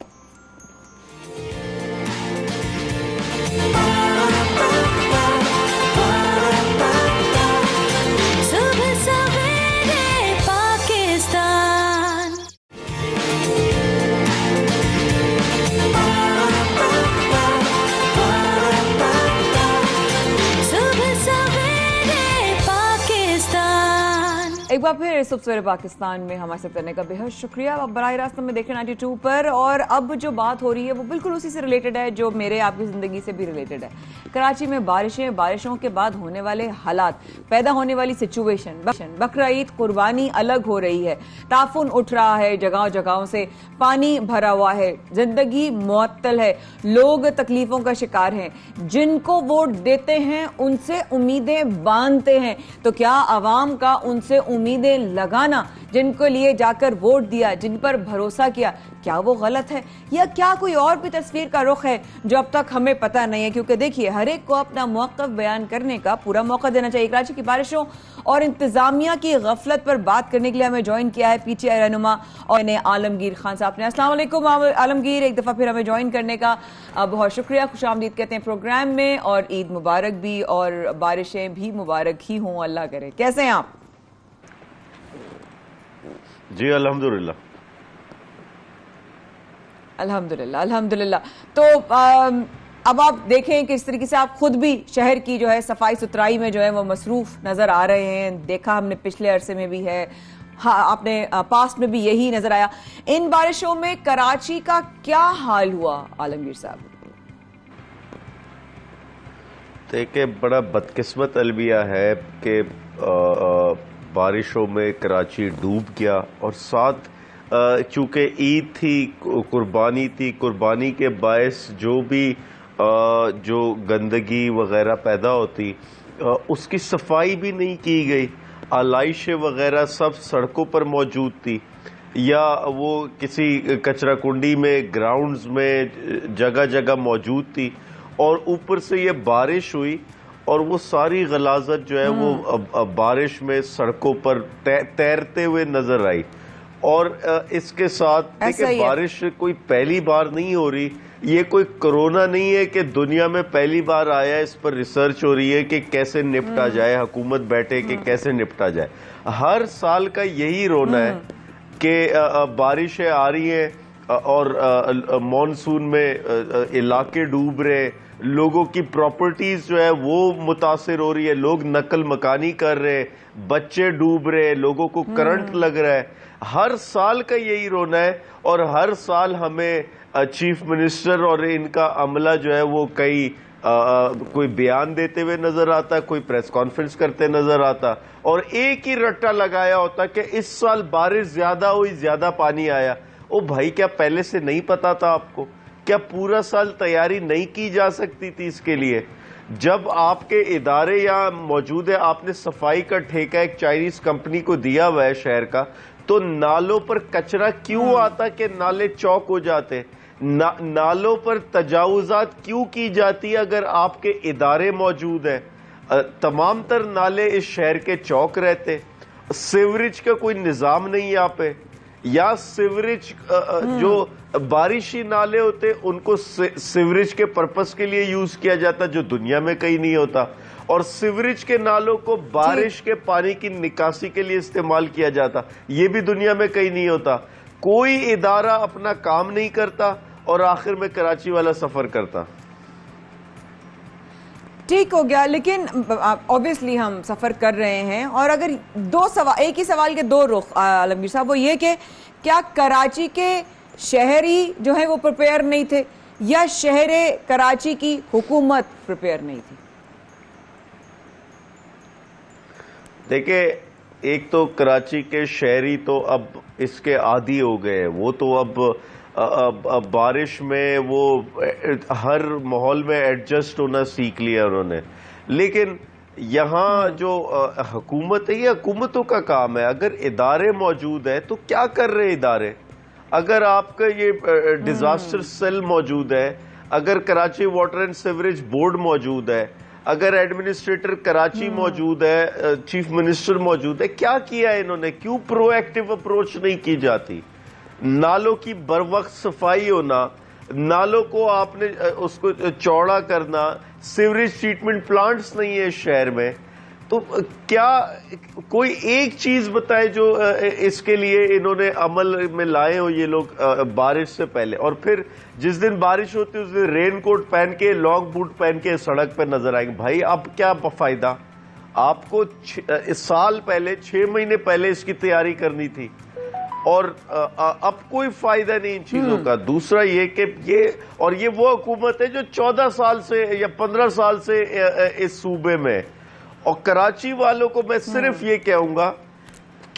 एक बार फिर सुबह सवेरे पाकिस्तान में हमारे साथ करने का बेहद शुक्रिया। अब बराह रास्त में देखें 92 पर, और अब जो बात हो रही है वो बिल्कुल उसी से रिलेटेड है जो मेरे आपकी जिंदगी से भी रिलेटेड है। कराची में बारिशों के बाद होने वाले हालात, पैदा होने वाली सिचुएशन, बकरा ईद कुर्बानी अलग हो रही है, ताफुन उठ रहा है जगहों जगहों से, पानी भरा हुआ है, जिंदगी मुअत्तल है, लोग तकलीफों का शिकार हैं। जिनको वोट देते हैं उनसे उम्मीदें बांधते हैं, तो क्या आवाम का उनसे उम्मीदें लगाना, जिनको लिए जाकर वोट दिया, जिन पर भरोसा किया, क्या वो गलत है या क्या कोई और भी तस्वीर का रुख है जो अब तक हमें पता नहीं है? क्योंकि देखिए हर एक को अपना मौक़िफ़ बयान करने का पूरा मौका देना चाहिए। कराची की बारिशों और इंतजामिया की गफलत पर बात करने के लिए हमें ज्वाइन किया है पीटीआई रहनुमा और आलमगीर खान साहब ने। अस्सलाम वालेकुम आलमगीर, एक दफा फिर हमें ज्वाइन करने का बहुत शुक्रिया। खुशामदीद कहते हैं प्रोग्राम में, और ईद मुबारक भी और बारिशें भी मुबारक ही हों, अल्लाह करे। कैसे हैं आप? जी अल्हम्दुलिल्लाह अल्हम्दुलिल्लाह अल्हम्दुलिल्लाह। तो अब आप देखें कि इस तरीके से आप खुद भी शहर की जो है सफाई सुथराई में जो है वो मसरूफ नजर आ रहे हैं। देखा हमने पिछले अरसे में भी है, हाँ आपने पास्ट में भी यही नजर आया। इन बारिशों में कराची का क्या हाल हुआ आलमगीर साहब? देखिए बड़ा बदकिस्मत अलविया है कि बारिशों में कराची डूब गया, और साथ चूँकि ईद थी, कुर्बानी थी, कुर्बानी के बायस जो भी जो गंदगी वगैरह पैदा होती उसकी सफाई भी नहीं की गई। आलाइशें वगैरह सब सड़कों पर मौजूद थी या वो किसी कचरा कुंडी में, ग्राउंड्स में जगह जगह मौजूद थी, और ऊपर से ये बारिश हुई और वो सारी गलाजत जो है वो बारिश में सड़कों पर तैरते हुए नजर आई। और इसके साथ देखिए बारिश कोई पहली बार नहीं हो रही ये कोई कोरोना नहीं है कि दुनिया में पहली बार आया, इस पर रिसर्च हो रही है कि कैसे निपटा जाए, हुकूमत बैठे कि कैसे निपटा जाए। हर साल का यही रोना है कि बारिशें आ रही हैं और मॉनसून में इलाके डूब रहे, लोगों की प्रॉपर्टीज जो है वो मुतासिर हो रही है, लोग नकल मकानी कर रहे, बच्चे डूब रहे, लोगों को करंट लग रहा है। हर साल का यही रोना है और हर साल हमें चीफ मिनिस्टर और इनका अमला जो है वो कोई बयान देते हुए नजर आता, कोई प्रेस कॉन्फ्रेंस करते नजर आता और एक ही रट्टा लगाया होता कि इस साल बारिश ज्यादा हुई, ज्यादा पानी आया। ओ भाई, क्या पहले से नहीं पता था आपको? क्या पूरा साल तैयारी नहीं की जा सकती थी इसके लिए? जब आपके इदारे यहाँ मौजूद है, आपने सफाई का ठेका एक चाइनीज कंपनी को दिया हुआ है शहर का, तो नालों पर कचरा क्यों आता कि नाले चौक हो जाते? नालों पर तजावुजात क्यों की जाती है अगर आपके इदारे मौजूद हैं? तमाम तर नाले इस शहर के चौक रहते। सीवरेज का कोई निजाम नहीं यहाँ पे, या सीवरेज जो बारिशी नाले होते उनको सीवरेज के पर्पस के लिए यूज किया जाता, जो दुनिया में कहीं नहीं होता, और सीवरेज के नालों को बारिश के पानी की निकासी के लिए इस्तेमाल किया जाता, ये भी दुनिया में कहीं नहीं होता। कोई इदारा अपना काम नहीं करता और आखिर में कराची वाला सफर करता। ठीक हो गया, लेकिन ऑब्वियसली हम सफर कर रहे हैं और अगर एक ही सवाल के दो रुख आलमगीर साहब, वो ये कि क्या कराची के शहरी जो है वो प्रिपेयर नहीं थे या शहरे कराची की हुकूमत प्रिपेयर नहीं थी? देखिए, एक तो कराची के शहरी तो अब इसके आदी हो गए, वो तो अब बारिश में वो हर माहौल में एडजस्ट होना सीख लिया उन्होंने। लेकिन यहाँ जो हुकूमत है, ये हुकूमतों का काम है। अगर इदारे मौजूद है तो क्या कर रहे इदारे? अगर आपका ये डिजास्टर सेल मौजूद है, अगर Karachi water and sewerage board मौजूद है, अगर एडमिनिस्ट्रेटर कराची मौजूद है, चीफ मिनिस्टर मौजूद है, क्या किया है इन्होंने? क्यों प्रोएक्टिव अप्रोच नहीं की जाती? नालों की बर वक्त सफाई होना, नालों को आपने उसको चौड़ा करना, सीवरेज ट्रीटमेंट प्लांट्स नहीं है शहर में, तो क्या कोई एक चीज बताए जो इसके लिए इन्होंने अमल में लाए हो ये लोग बारिश से पहले? और फिर जिस दिन बारिश होती है उस दिन रेन कोट पहन के, लॉन्ग बूट पहन के सड़क पर नजर आएंगे। भाई अब क्या फायदा? आपको साल पहले, 6 महीने पहले इसकी तैयारी करनी थी और अब कोई फायदा नहीं इन चीजों का। दूसरा ये कि ये वो हुकूमत है जो 14 साल से या 15 साल से इस सूबे में, और कराची वालों को मैं सिर्फ ये कहूंगा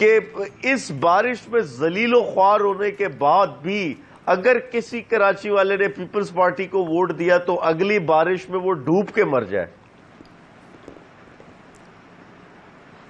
कि इस बारिश में जलीलो ख्वार होने के बाद भी अगर किसी कराची वाले ने पीपल्स पार्टी को वोट दिया तो अगली बारिश में वो डूब के मर जाए।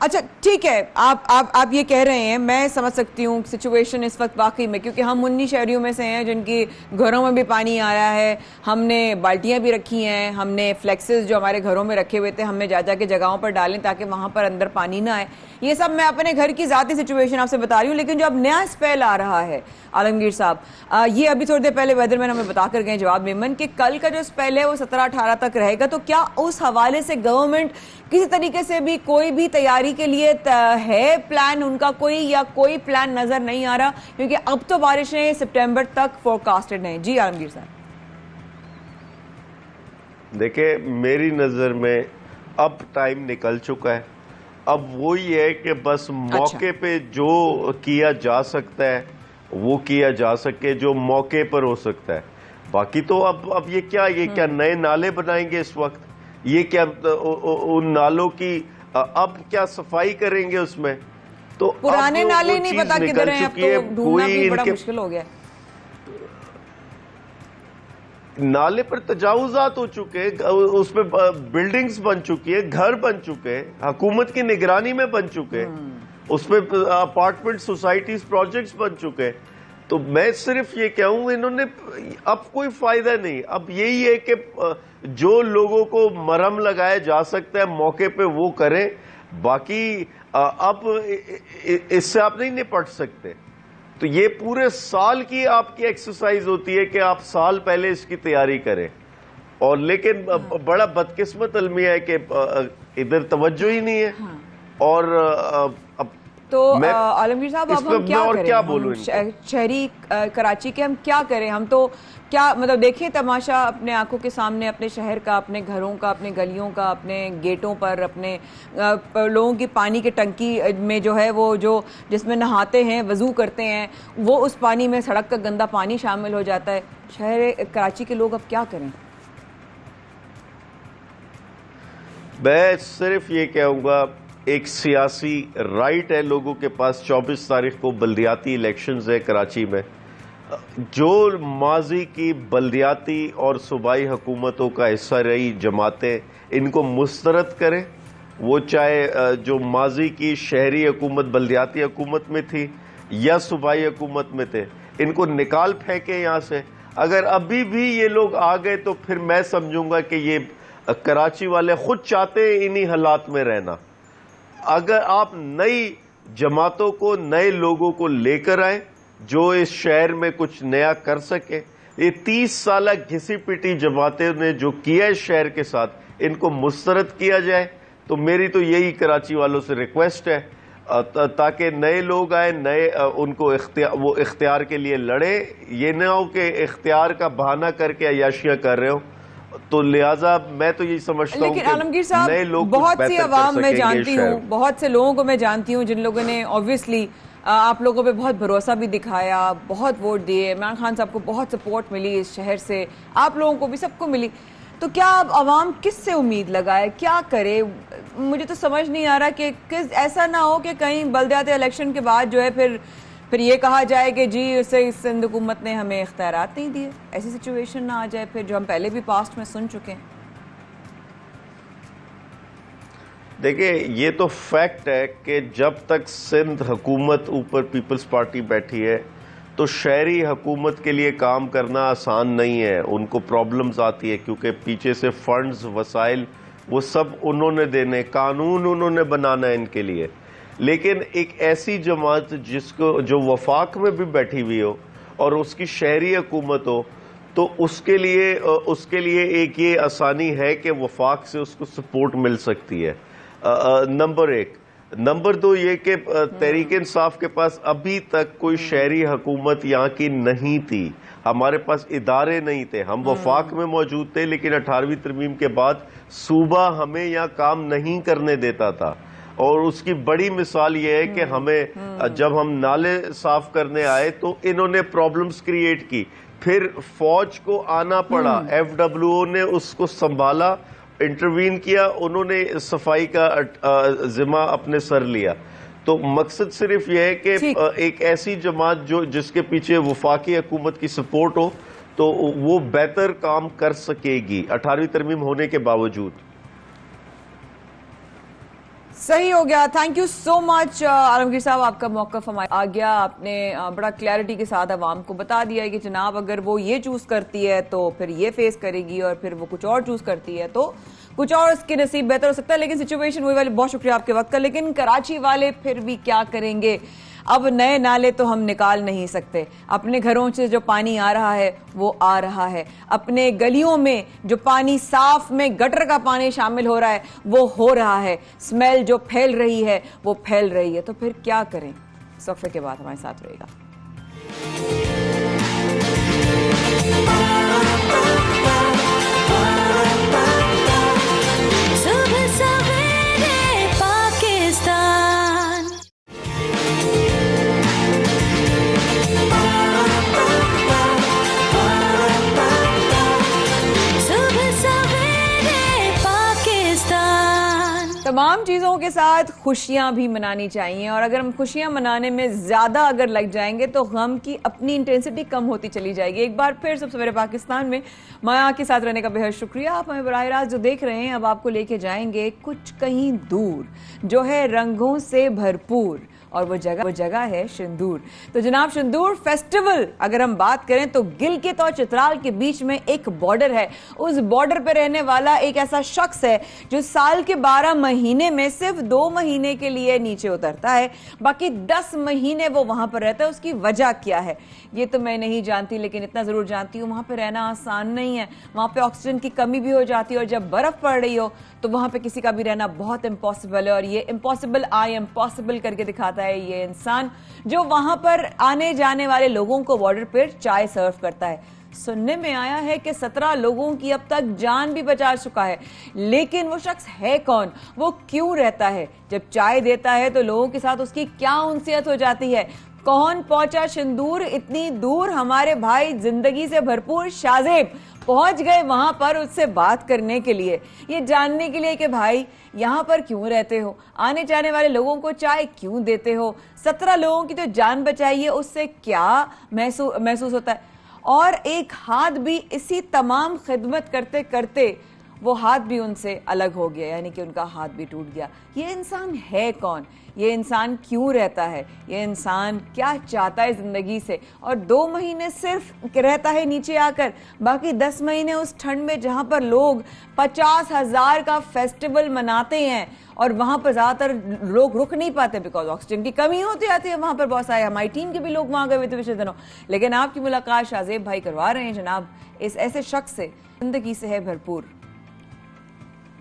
अच्छा ठीक है, आप ये कह रहे हैं, मैं समझ सकती हूँ सिचुएशन इस वक्त वाकई में, क्योंकि हम उन्हीं शहरियों में से हैं जिनकी घरों में भी पानी आ रहा है। हमने बाल्टियां भी रखी हैं, हमने फ्लेक्सेस जो हमारे घरों में रखे हुए थे हमने जा के जगहों पर डालें ताकि वहां पर अंदर पानी ना आए। ये सब मैं अपने घर की जाती सिचुएशन आपसे बता रही हूँ। लेकिन जो अब नया स्पेल आ रहा है आलमगीर साहब, ये अभी थोड़ी देर पहले वेदरमैन हमें बता कर गए जवाब मेमन कि कल का जो स्पेल है वो 17-18 तक रहेगा। तो क्या उस हवाले से गवर्नमेंट किसी तरीके से भी कोई भी तैयारी के लिए है प्लान उनका कोई, या कोई प्लान नजर नहीं आ रहा? क्योंकि अब तो बारिशें सितंबर तक फोरकास्टेड हैं। जी आलमगीर साहब। देखिए, मेरी नजर में अब टाइम निकल चुका है। अब वही है कि बस मौके पे जो किया जा सकता है वो किया जा सके, जो मौके पर हो सकता है। बाकी तो अब ये क्या नए नाले बनाएंगे इस वक्त? ये क्या उन नालों की अब क्या सफाई करेंगे उसमें? तो पुराने नाले नहीं पता किधर हैं, अब तो ढूंढना भी बड़ा मुश्किल हो गया। नाले पर तजावुजात हो चुके हैं, उसमें बिल्डिंग्स बन चुकी है, घर बन चुके हैं, हुकूमत की निगरानी में बन चुके हैं, उसमें अपार्टमेंट सोसाइटीज प्रोजेक्ट्स बन चुके हैं। तो मैं सिर्फ ये कहूँ, इन्होंने अब कोई फायदा नहीं। अब यही है कि जो लोगों को मरहम लगाया जा सकता है मौके पे वो करें। बाकी अब इससे आप नहीं निपट सकते। तो ये पूरे साल की आपकी एक्सरसाइज होती है कि आप साल पहले इसकी तैयारी करें। और लेकिन बड़ा बदकिस्मत अलमिया है कि इधर तवज्जो ही नहीं है। और अब तो आलमगीर साहब अब हम क्या करें? क्या बोलूं शहरी कराची के हम क्या करें? हम तो क्या मतलब देखें तमाशा अपने आंखों के सामने, अपने शहर का, अपने घरों का, अपने गलियों का, अपने गेटों पर, अपने लोगों की पानी की टंकी में जो है वो जो जिसमें नहाते हैं, वजू करते हैं, वो उस पानी में सड़क का गंदा पानी शामिल हो जाता है। शहर कराची के लोग अब क्या करें? मैं सिर्फ ये कहूँगा, एक सियासी राइट है लोगों के पास। 24 तारीख को बल्दियाती इलेक्शंस है कराची में। जो माजी की बल्दियाती और सूबाई हुकूमतों का हिस्सा रही जमातें, इनको मुस्तरद करें। वो चाहे जो माजी की शहरी हुकूमत बल्दियाती हुकूमत में थी या सूबाई हुकूमत में थे, इनको निकाल फेंके यहाँ से। अगर अभी भी ये लोग आ गए तो फिर मैं समझूंगा कि ये कराची वाले खुद चाहते हैं इन्हीं हालात में रहना। अगर आप नई जमातों को, नए लोगों को लेकर आए जो इस शहर में कुछ नया कर सके, ये 30 साल घिसी पिटी जमातें ने जो किया है शहर के साथ, इनको मुस्तरद किया जाए। तो मेरी तो यही कराची वालों से रिक्वेस्ट है, ताकि नए लोग आए, नए उनको वो इख्तियार के लिए लड़े। ये ना हो कि इख्तियार का बहाना करके अयाशियां कर रहे हो। तो लिहाजा मैं तो यही समझता हूँ कि आलमगीर साहब, नए लोग बहुत सी आवाम मैं जानती हूँ, बहुत से लोगों को मैं जानती हूँ जिन लोगों ने ऑब्वियसली आप लोगों पे बहुत भरोसा भी दिखाया, बहुत वोट दिए, इमरान खान साहब को बहुत सपोर्ट मिली इस शहर से, आप लोगों को भी, सबको मिली। तो क्या अब आवाम किससे उम्मीद लगाए, क्या करे? मुझे तो समझ नहीं आ रहा कि ऐसा ना हो कि कहीं बल्दियाती इलेक्शन के बाद जो है फिर ये कहा जाए कि जी उससे इस सिंध हुकूमत ने हमें इख्तियारात नहीं दिए। ऐसी सिचुएशन ना आ जाए फिर, जो हम पहले भी पास्ट में सुन चुके हैं। देखिए, ये तो फैक्ट है कि जब तक सिंध हुकूमत ऊपर पीपल्स पार्टी बैठी है तो शहरी हुकूमत के लिए काम करना आसान नहीं है। उनको प्रॉब्लम्स आती है क्योंकि पीछे से फंड्स, वसाइल वो सब उन्होंने देने, कानून उन्होंने बनाना है इनके लिए। लेकिन एक ऐसी जमात जिसको जो वफाक में भी बैठी हुई हो और उसकी शहरी हुकूमत हो, तो उसके लिए एक ये आसानी है कि वफाक से उसको सपोर्ट मिल सकती है। नंबर एक। नंबर दो ये कि तहरीक इंसाफ के पास अभी तक कोई शहरी हुकूमत यहाँ की नहीं थी। हमारे पास इदारे नहीं थे, हम वफाक में मौजूद थे, लेकिन 18वीं तरमीम के बाद सूबा हमें यहाँ काम नहीं करने देता था। और उसकी बड़ी मिसाल ये है कि हमें जब हम नाले साफ करने आए तो इन्होंने प्रॉब्लम्स क्रिएट की, फिर फौज को आना पड़ा, FWO ने उसको संभाला, इंटरवीन किया, उन्होंने सफाई का जिम्मा अपने सर लिया। तो मकसद सिर्फ यह है कि एक ऐसी जमात जो जिसके पीछे वफाकी हुकूमत की सपोर्ट हो तो वो बेहतर काम कर सकेगी 18वीं तरमीम होने के बावजूद। सही हो गया। Thank you so much Alamgir साहब, आपका मौक़िफ़ आ गया। आपने बड़ा क्लैरिटी के साथ आवाम को बता दिया है कि जनाब अगर वो ये चूज करती है तो फिर ये फेस करेगी, और फिर वो कुछ और चूज करती है तो कुछ और उसके नसीब बेहतर हो सकता है। लेकिन सिचुएशन वही वाली, बहुत शुक्रिया आपके वक्त का। लेकिन कराची वाले फिर भी क्या करेंगे? अब नए नाले तो हम निकाल नहीं सकते, अपने घरों से जो पानी आ रहा है वो आ रहा है, अपने गलियों में जो पानी साफ में गटर का पानी शामिल हो रहा है वो हो रहा है, स्मेल जो फैल रही है वो फैल रही है। तो फिर क्या करें? सफर के बाद हमारे साथ रहेगा। तमाम चीज़ों के साथ खुशियां भी मनानी चाहिए, और अगर हम खुशियां मनाने में ज़्यादा अगर लग जाएंगे तो गम की अपनी इंटेंसिटी कम होती चली जाएगी। एक बार फिर सबसे मेरे पाकिस्तान में माया के साथ रहने का बेहद शुक्रिया। आप हमें बराह रास्त जो देख रहे हैं, अब आपको लेके जाएंगे कुछ कहीं दूर, जो है रंगों से भरपूर, और वो जगह है शंदूर। तो जनाब शंदूर फेस्टिवल अगर हम बात करें तो गिलगित और चित्राल के बीच में एक बॉर्डर है। उस बॉर्डर पर रहने वाला एक ऐसा शख्स है जो साल के 12 महीने में सिर्फ 2 महीने के लिए नीचे उतरता है, बाकी 10 महीने वो वहां पर रहता है। उसकी वजह क्या है ये तो मैं नहीं जानती, लेकिन इतना जरूर जानती हूँ वहां पर रहना आसान नहीं है। वहां पे ऑक्सीजन की कमी भी हो जाती है और जब बर्फ पड़ रही हो तो वहां पे किसी का भी रहना बहुत इम्पॉसिबल है। और ये इम्पॉसिबल आई एम पॉसिबल करके दिखाता है ये इंसान जो वहां पर आने जाने वाले लोगों को बॉर्डर पर चाय सर्व करता है। सुनने में आया है कि 17 लोगों की अब तक जान भी बचा चुका है, लेकिन वो शख्स है कौन, वो क्यों रहता है, जब चाय देता है तो लोगों के साथ उसकी क्या उनसियत हो जाती है, कौन पहुंचा शंदूर इतनी दूर। हमारे भाई जिंदगी से भरपूर शाहजेब पहुंच गए वहां पर उससे बात करने के लिए, ये जानने के लिए कि भाई यहां पर क्यों रहते हो, आने जाने वाले लोगों को चाय क्यों देते हो, 17 लोगों की जो जान बचाई है उससे क्या महसूस होता है। और एक हाथ भी इसी तमाम खिदमत करते करते वो हाथ भी उनसे अलग हो गया, यानी कि उनका हाथ भी टूट गया। ये इंसान है कौन, ये इंसान क्यों रहता है, ये इंसान क्या चाहता है जिंदगी से, और 2 महीने सिर्फ रहता है नीचे आकर, बाकी 10 महीने उस ठंड में जहां पर लोग 50,000 का फेस्टिवल मनाते हैं और वहां पर ज्यादातर लोग रुक नहीं पाते बिकॉज ऑक्सीजन की कमी होती आती है। वहां पर बहुत सारे हमारी टीम के भी लोग वहां गए हुए थे पिछले दिनों, लेकिन आपकी मुलाकात शाहजेब भाई करवा रहे हैं जनाब इस ऐसे शख्स से जिंदगी से है भरपूर।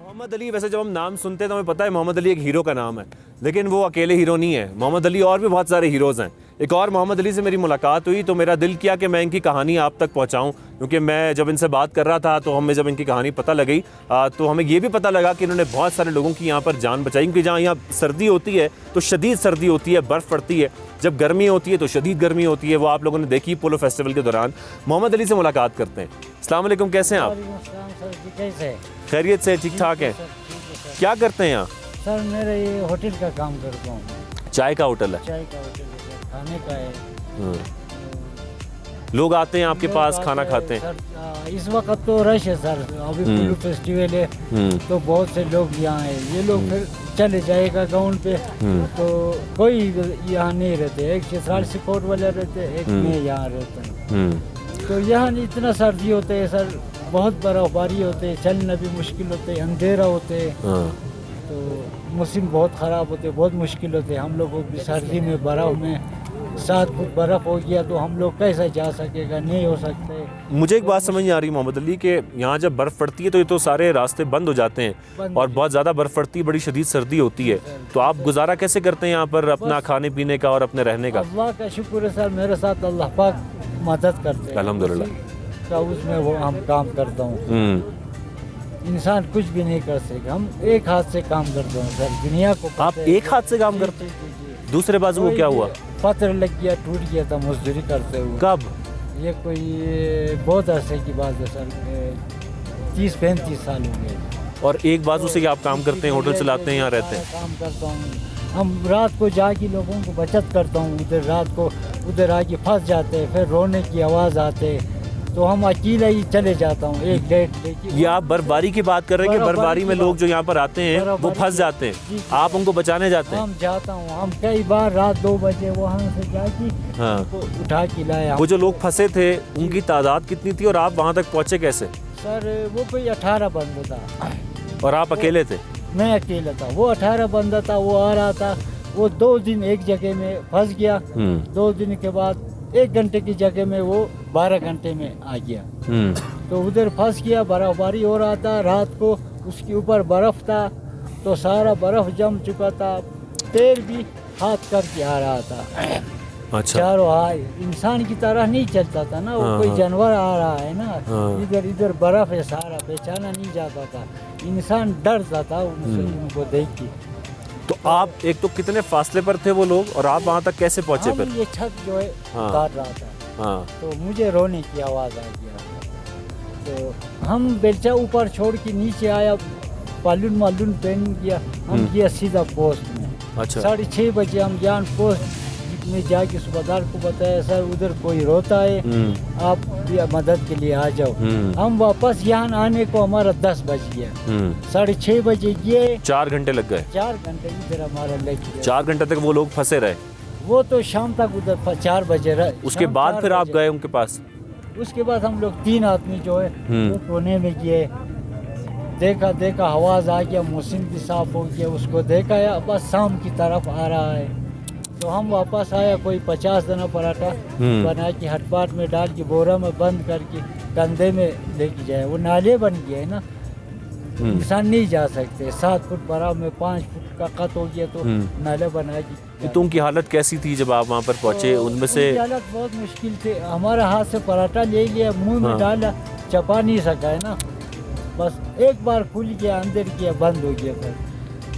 मोहम्मद अली, वैसे जब हम नाम सुनते हैं तो हमें पता है मोहम्मद अली एक हीरो का नाम है, लेकिन वो अकेले हीरो नहीं है। मोहम्मद अली और भी बहुत सारे हीरोज़ हैं। एक और मोहम्मद अली से मेरी मुलाकात हुई तो मेरा दिल किया कि मैं इनकी कहानी आप तक पहुंचाऊं, क्योंकि मैं जब इनसे बात कर रहा था तो हमें जब इनकी कहानी पता लगी तो हमें ये भी पता लगा कि इन्होंने बहुत सारे लोगों की यहाँ पर जान बचाई। क्योंकि जहाँ यहाँ सर्दी होती है तो शदीद सर्दी होती है, बर्फ़ पड़ती है, जब गर्मी होती है तो शदीद गर्मी होती है, वो आप लोगों ने देखी पोलो फेस्टिवल के दौरान। मोहम्मद अली से मुलाकात करते हैं। अस्सलाम वालेकुम, कैसे हैं आप? खैरियत से, ठीक ठाक है? क्या करते हैं यहाँ? सर मेरा ये होटल का काम करता हूँ। चाय का होटल है? चाय का होटल है, खाने का है। लोग आते हैं आपके पास, खाना खाते हैं? सर इस वक्त तो रश है सर, अभी पोलो फेस्टिवल है तो बहुत से लोग यहाँ है। ये लोग फिर चले जाएगा गाँव पे तो कोई यहाँ नहीं रहते, एक चित्राल सिकोट वाले रहते, एक मैं यहाँ रहता हूँ। तो यहाँ इतना सर्दी होते है सर, बहुत बर्फबारी होते है, चलना भी मुश्किल होते है, अंधेरा होते है, तो मौसम बहुत ख़राब होते, बहुत मुश्किल होते। हम लोग को भी सर्दी में बर्फ़ में 7 फुट बर्फ़ हो गया तो हम लोग कैसे जा सकेगा, नहीं हो सकते। मुझे एक बात समझ नहीं आ रही मोहम्मद अली कि यहाँ जब बर्फ़ पड़ती है तो ये तो सारे रास्ते बंद हो जाते हैं और बहुत ज़्यादा बर्फ़ पड़ती है, बड़ी शदीद सर्दी होती है, तो आप गुजारा कैसे करते हैं यहाँ पर अपना खाने पीने का और अपने रहने का? अल्लाह का शुक्र है सर, मेरे साथ अल्लाह पाक मदद करते हैं अल्हम्दुलिल्लाह। तो उसमें वो हम काम करता हूँ। इंसान कुछ भी नहीं कर सकेगा, हम एक हाथ से काम करते हैं सर, दुनिया को। आप एक हाथ से काम करते हैं? दूसरे बाजू को क्या हुआ? पत्थर लग गया, टूट गया था मजदूरी करते हुए। कब? ये कोई बहुत अरसे की बात है सर, 30-35 साल हो गए। और एक बाजू से आप काम करते हैं, होटल चलाते हैं, यहाँ रहते हैं? काम करता हूँ, हम रात को जाके लोगों को बचत करता हूँ, उधर रात को उधर आके फंस जाते हैं, फिर रोने की आवाज़ आते तो हम अकेला ही चले जाता हूँ एक डेट लेके। ये आप बर्फबारी की बात कर रहे हैं कि बर्फबारी में लोग जो यहाँ पर आते हैं वो फंस जाते हैं, आप उनको बचाने जाते हैं? हम जाता हूँ, हम कई बार रात 2 बजे वहाँ से जाके उनको उठा के लाया। वो जो लोग फंसे थे उनकी तादाद कितनी थी और आप वहाँ तक पहुँचे कैसे? सर वो कोई 18 बंदा था और आप अकेले थे? मैं अकेला था, वो 18 बंदा था, वो आ रहा था, वो 2 दिन एक जगह में फंस गया, 2 दिन के बाद 1 घंटे की जगह में वो 12 घंटे में आ गया। तो उधर फंस गया, बर्फबारी हो रहा था, रात को उसके ऊपर बर्फ था तो सारा बर्फ जम चुका था, पैर भी हाथ करके आ रहा था। अच्छा। चारों हाथ इंसान की तरह नहीं चलता था ना, वो कोई जानवर आ रहा है ना, इधर इधर बर्फ है, सारा पहचाना नहीं जाता था, इंसान डरता था उनको देख के। तो आप एक तो कितने फासले पर थे वो लोग और आप वहाँ तक कैसे पहुँचे फिर? ये छत जो है काट रहा था तो मुझे रोने की आवाज़ आ गया, तो हम बेलचा ऊपर छोड़ के नीचे आया, मालून पहन गया, हम गया सीधा पोस्ट में। अच्छा। 6:30 बजे हम जान पोस्ट आदमी जाके सूबेदार को बताया सर उधर कोई रोता है, आप या मदद के लिए आ जाओ। हम वापस यहाँ आने को हमारा 10 बज गया, 6:30 बजे गए, 4 घंटे लग गए। 4 घंटे इधर हमारा लग गया। 4 घंटे तक वो लोग फंसे रहे? वो तो शाम तक उधर 4 बजे रहे। उसके बाद फिर आप गए उनके पास? उसके बाद हम लोग 3 आदमी जो है वो कोने में गए, देखा आवाज आ गया, मौसम भी साफ हो गया, उसको देखा या बस शाम की तरफ आ रहा है। तो हम वापस आया, कोई 50 दाना पराठा बना के हटपाट में डाल के बोरा में बंद करके कंधे में लेके जाए। वो नाले बन गए ना, इंसान नहीं जा सकते, 7 फुट बड़ा में 5 फुट का कट हो गया, तो नाले बना के। तो उनकी हालत कैसी थी जब आप वहाँ पर पहुँचे? उनमें से हालत बहुत मुश्किल थी। हमारे हाथ से पराठा ले लिया, मुंह में डाला, चपा नहीं सका है ना, बस एक बार खुल गया, अंदर किया, बंद हो गया। फिर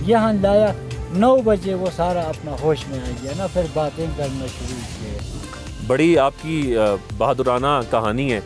यहाँ लाया 9 बजे, वो सारा अपना होश में आ गया ना, फिर बातें करना शुरू किए। बड़ी आपकी बहादुराना कहानी है।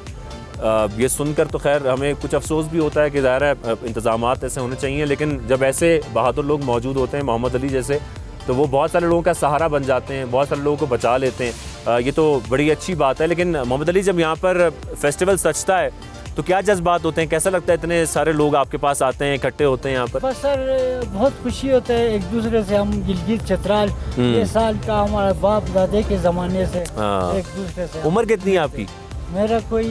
ये सुनकर तो खैर हमें कुछ अफसोस भी होता है कि ज़ाहिर है इंतज़ामात ऐसे होने चाहिए, लेकिन जब ऐसे बहादुर लोग मौजूद होते हैं, मोहम्मद अली जैसे, तो वो बहुत सारे लोगों का सहारा बन जाते हैं, बहुत सारे लोगों को बचा लेते हैं। ये तो बड़ी अच्छी बात है। लेकिन मोहम्मद अली, जब यहाँ पर फेस्टिवल सजता है तो क्या जज्बात होते हैं? कैसा लगता है इतने सारे लोग आपके पास आते हैं, इकट्ठे होते हैं यहाँ पर? बस सर बहुत खुशी होता है, एक दूसरे से हम गिलगित चतराल ये साल का हमारा बाप दादे के ज़माने से एक दूसरे से। उम्र कितनी है आपकी? मेरा कोई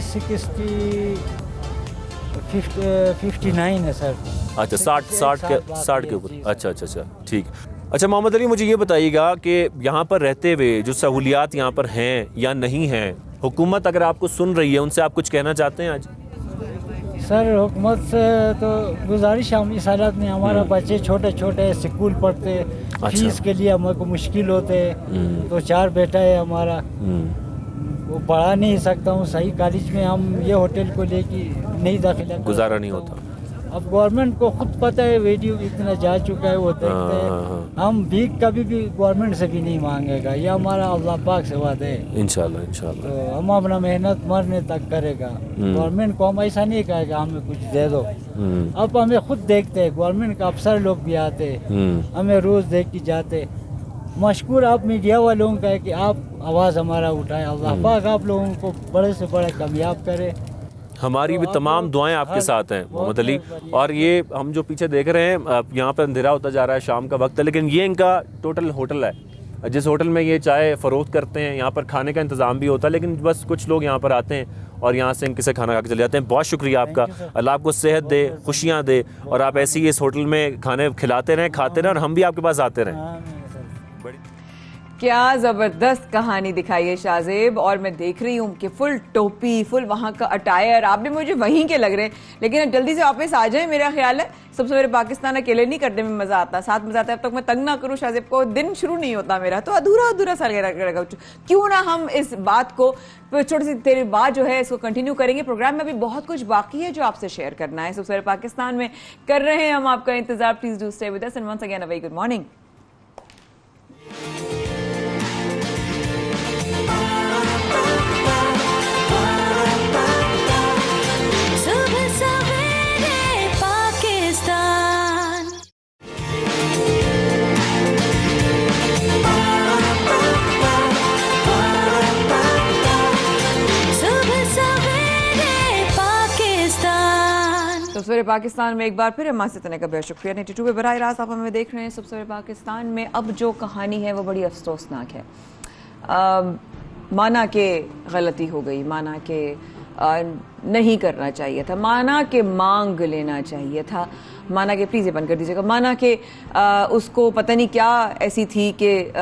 59 है सर। अच्छा, 60 के ऊपर। अच्छा, ठीक। अच्छा मोहम्मद अली, मुझे ये बताइएगा कि यहाँ पर रहते हुए जो सहूलियात यहाँ पर हैं या नहीं हैं, हुकूमत अगर आपको सुन रही है, उनसे आप कुछ कहना चाहते हैं आज? सर हुकूमत से तो गुजारिश है, इस हालत में हमारा बच्चे छोटे छोटे स्कूल पढ़ते, फीस के लिए हमारे को मुश्किल होते, तो 4 बेटा है हमारा, वो पढ़ा नहीं सकता हूँ सही कॉलेज में, हम ये होटल को लेके नहीं दाखिला, गुजारा नहीं होता। अब गवर्नमेंट को खुद पता है, वीडियो इतना जा चुका है, वो देखते हैं। हम भीख कभी भी गवर्नमेंट से भी नहीं मांगेगा, ये हमारा अल्लाह पाक से वादा है। इंशाल्लाह। तो हम अपना मेहनत मरने तक करेगा, गवर्नमेंट को हम ऐसा नहीं कहेगा हमें कुछ दे दो। अब हमें खुद देखते हैं, गवर्नमेंट का अफसर लोग भी आते, हमें रोज देख के जाते। मशकूर आप मीडिया वालों का है कि आप आवाज़ हमारा उठाए, अल्लाह पाक आप लोगों को बड़े से बड़े कामयाब करे। हमारी भी तमाम दुआएं आपके साथ हैं मोहम्मद अली। और ये हम जो पीछे देख रहे हैं, यहाँ पर अंधेरा होता जा रहा है, शाम का वक्त है, लेकिन ये इनका टोटल होटल है। जिस होटल में ये चाय फ़रोख्त करते हैं, यहाँ पर खाने का इंतज़ाम भी होता है, लेकिन बस कुछ लोग यहाँ पर आते हैं और यहाँ से इनके से खाना खा के चले जाते हैं। बहुत शुक्रिया आपका, अल्लाह आपको सेहत दे, खुशियाँ दे, और आप ऐसे ही इस होटल में खाने खिलाते रहें, खाते रहें, और हम भी आपके पास आते रहें। क्या ज़बरदस्त कहानी दिखाई है शाहजेब, और मैं देख रही हूँ कि फुल टोपी, फुल वहाँ का अटायर, आप भी मुझे वहीं के लग रहे हैं, लेकिन जल्दी से वापस आ जाए। मेरा ख्याल है सबसे मेरे पाकिस्तान अकेले नहीं करने में मजा आता, साथ मजा आता है। अब तक मैं तंग ना करूँ शाहजेब को, दिन शुरू नहीं होता मेरा, तो अधूरा सा लगा। क्यों ना हम इस बात को छोटी सी देर बाद जो है इसको कंटिन्यू करेंगे। प्रोग्राम में अभी बहुत कुछ बाकी है जो आपसे शेयर करना है। सबसे पाकिस्तान में कर रहे हैं हम आपका इंतजार। Please do stay with us and once again a very good morning. सबसे पाकिस्तान में एक बार फिर हमारे से तने का बहुत शुक्रिया। 92 पे बराह रास्त आप हमें देख रहे हैं। सबसे पाकिस्तान में अब जो कहानी है वो बड़ी अफसोसनाक है। माना कि गलती हो गई, माना कि नहीं करना चाहिए था, माना कि मांग लेना चाहिए था, माना कि प्लीज़ ये बंद कर दीजिएगा, माना कि उसको पता नहीं क्या ऐसी थी कि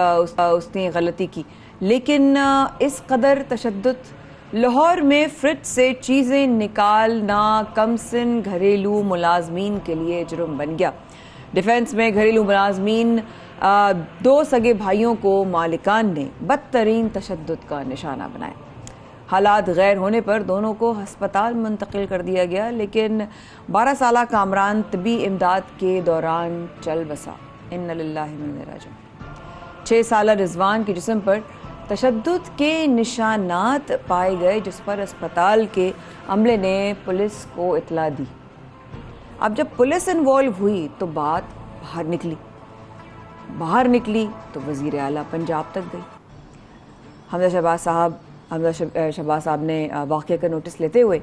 उसने गलती की, लेकिन इस कदर तशद्दुद लाहौर में फ्रिज से चीज़ें निकालना कमसिन घरेलू मुलाजमीन के लिए जुर्म बन गया। डिफेंस में घरेलू मुलाजमीन 2 सगे भाइयों को मालिकान ने बदतरीन तशद्दुद का निशाना बनाया। हालात गैर होने पर दोनों को हस्पताल मुंतकिल कर दिया गया, लेकिन 12 साला कामरान तबी इमदाद के दौरान चल बसा। इन्ना लिल्लाहि व इन्ना इलैहि राजिऊन। 6 साला रिजवान के जिस्म पर तशद्दुद के निशानात पाए गए, जिस पर अस्पताल के अमले ने पुलिस को इतला दी। अब जब पुलिस इन्वॉल्व हुई तो बात बाहर निकली। बाहर निकली तो वज़ीर आला पंजाब तक गई। हमजा शहबाज साहब ने वाक़े का नोटिस लेते हुए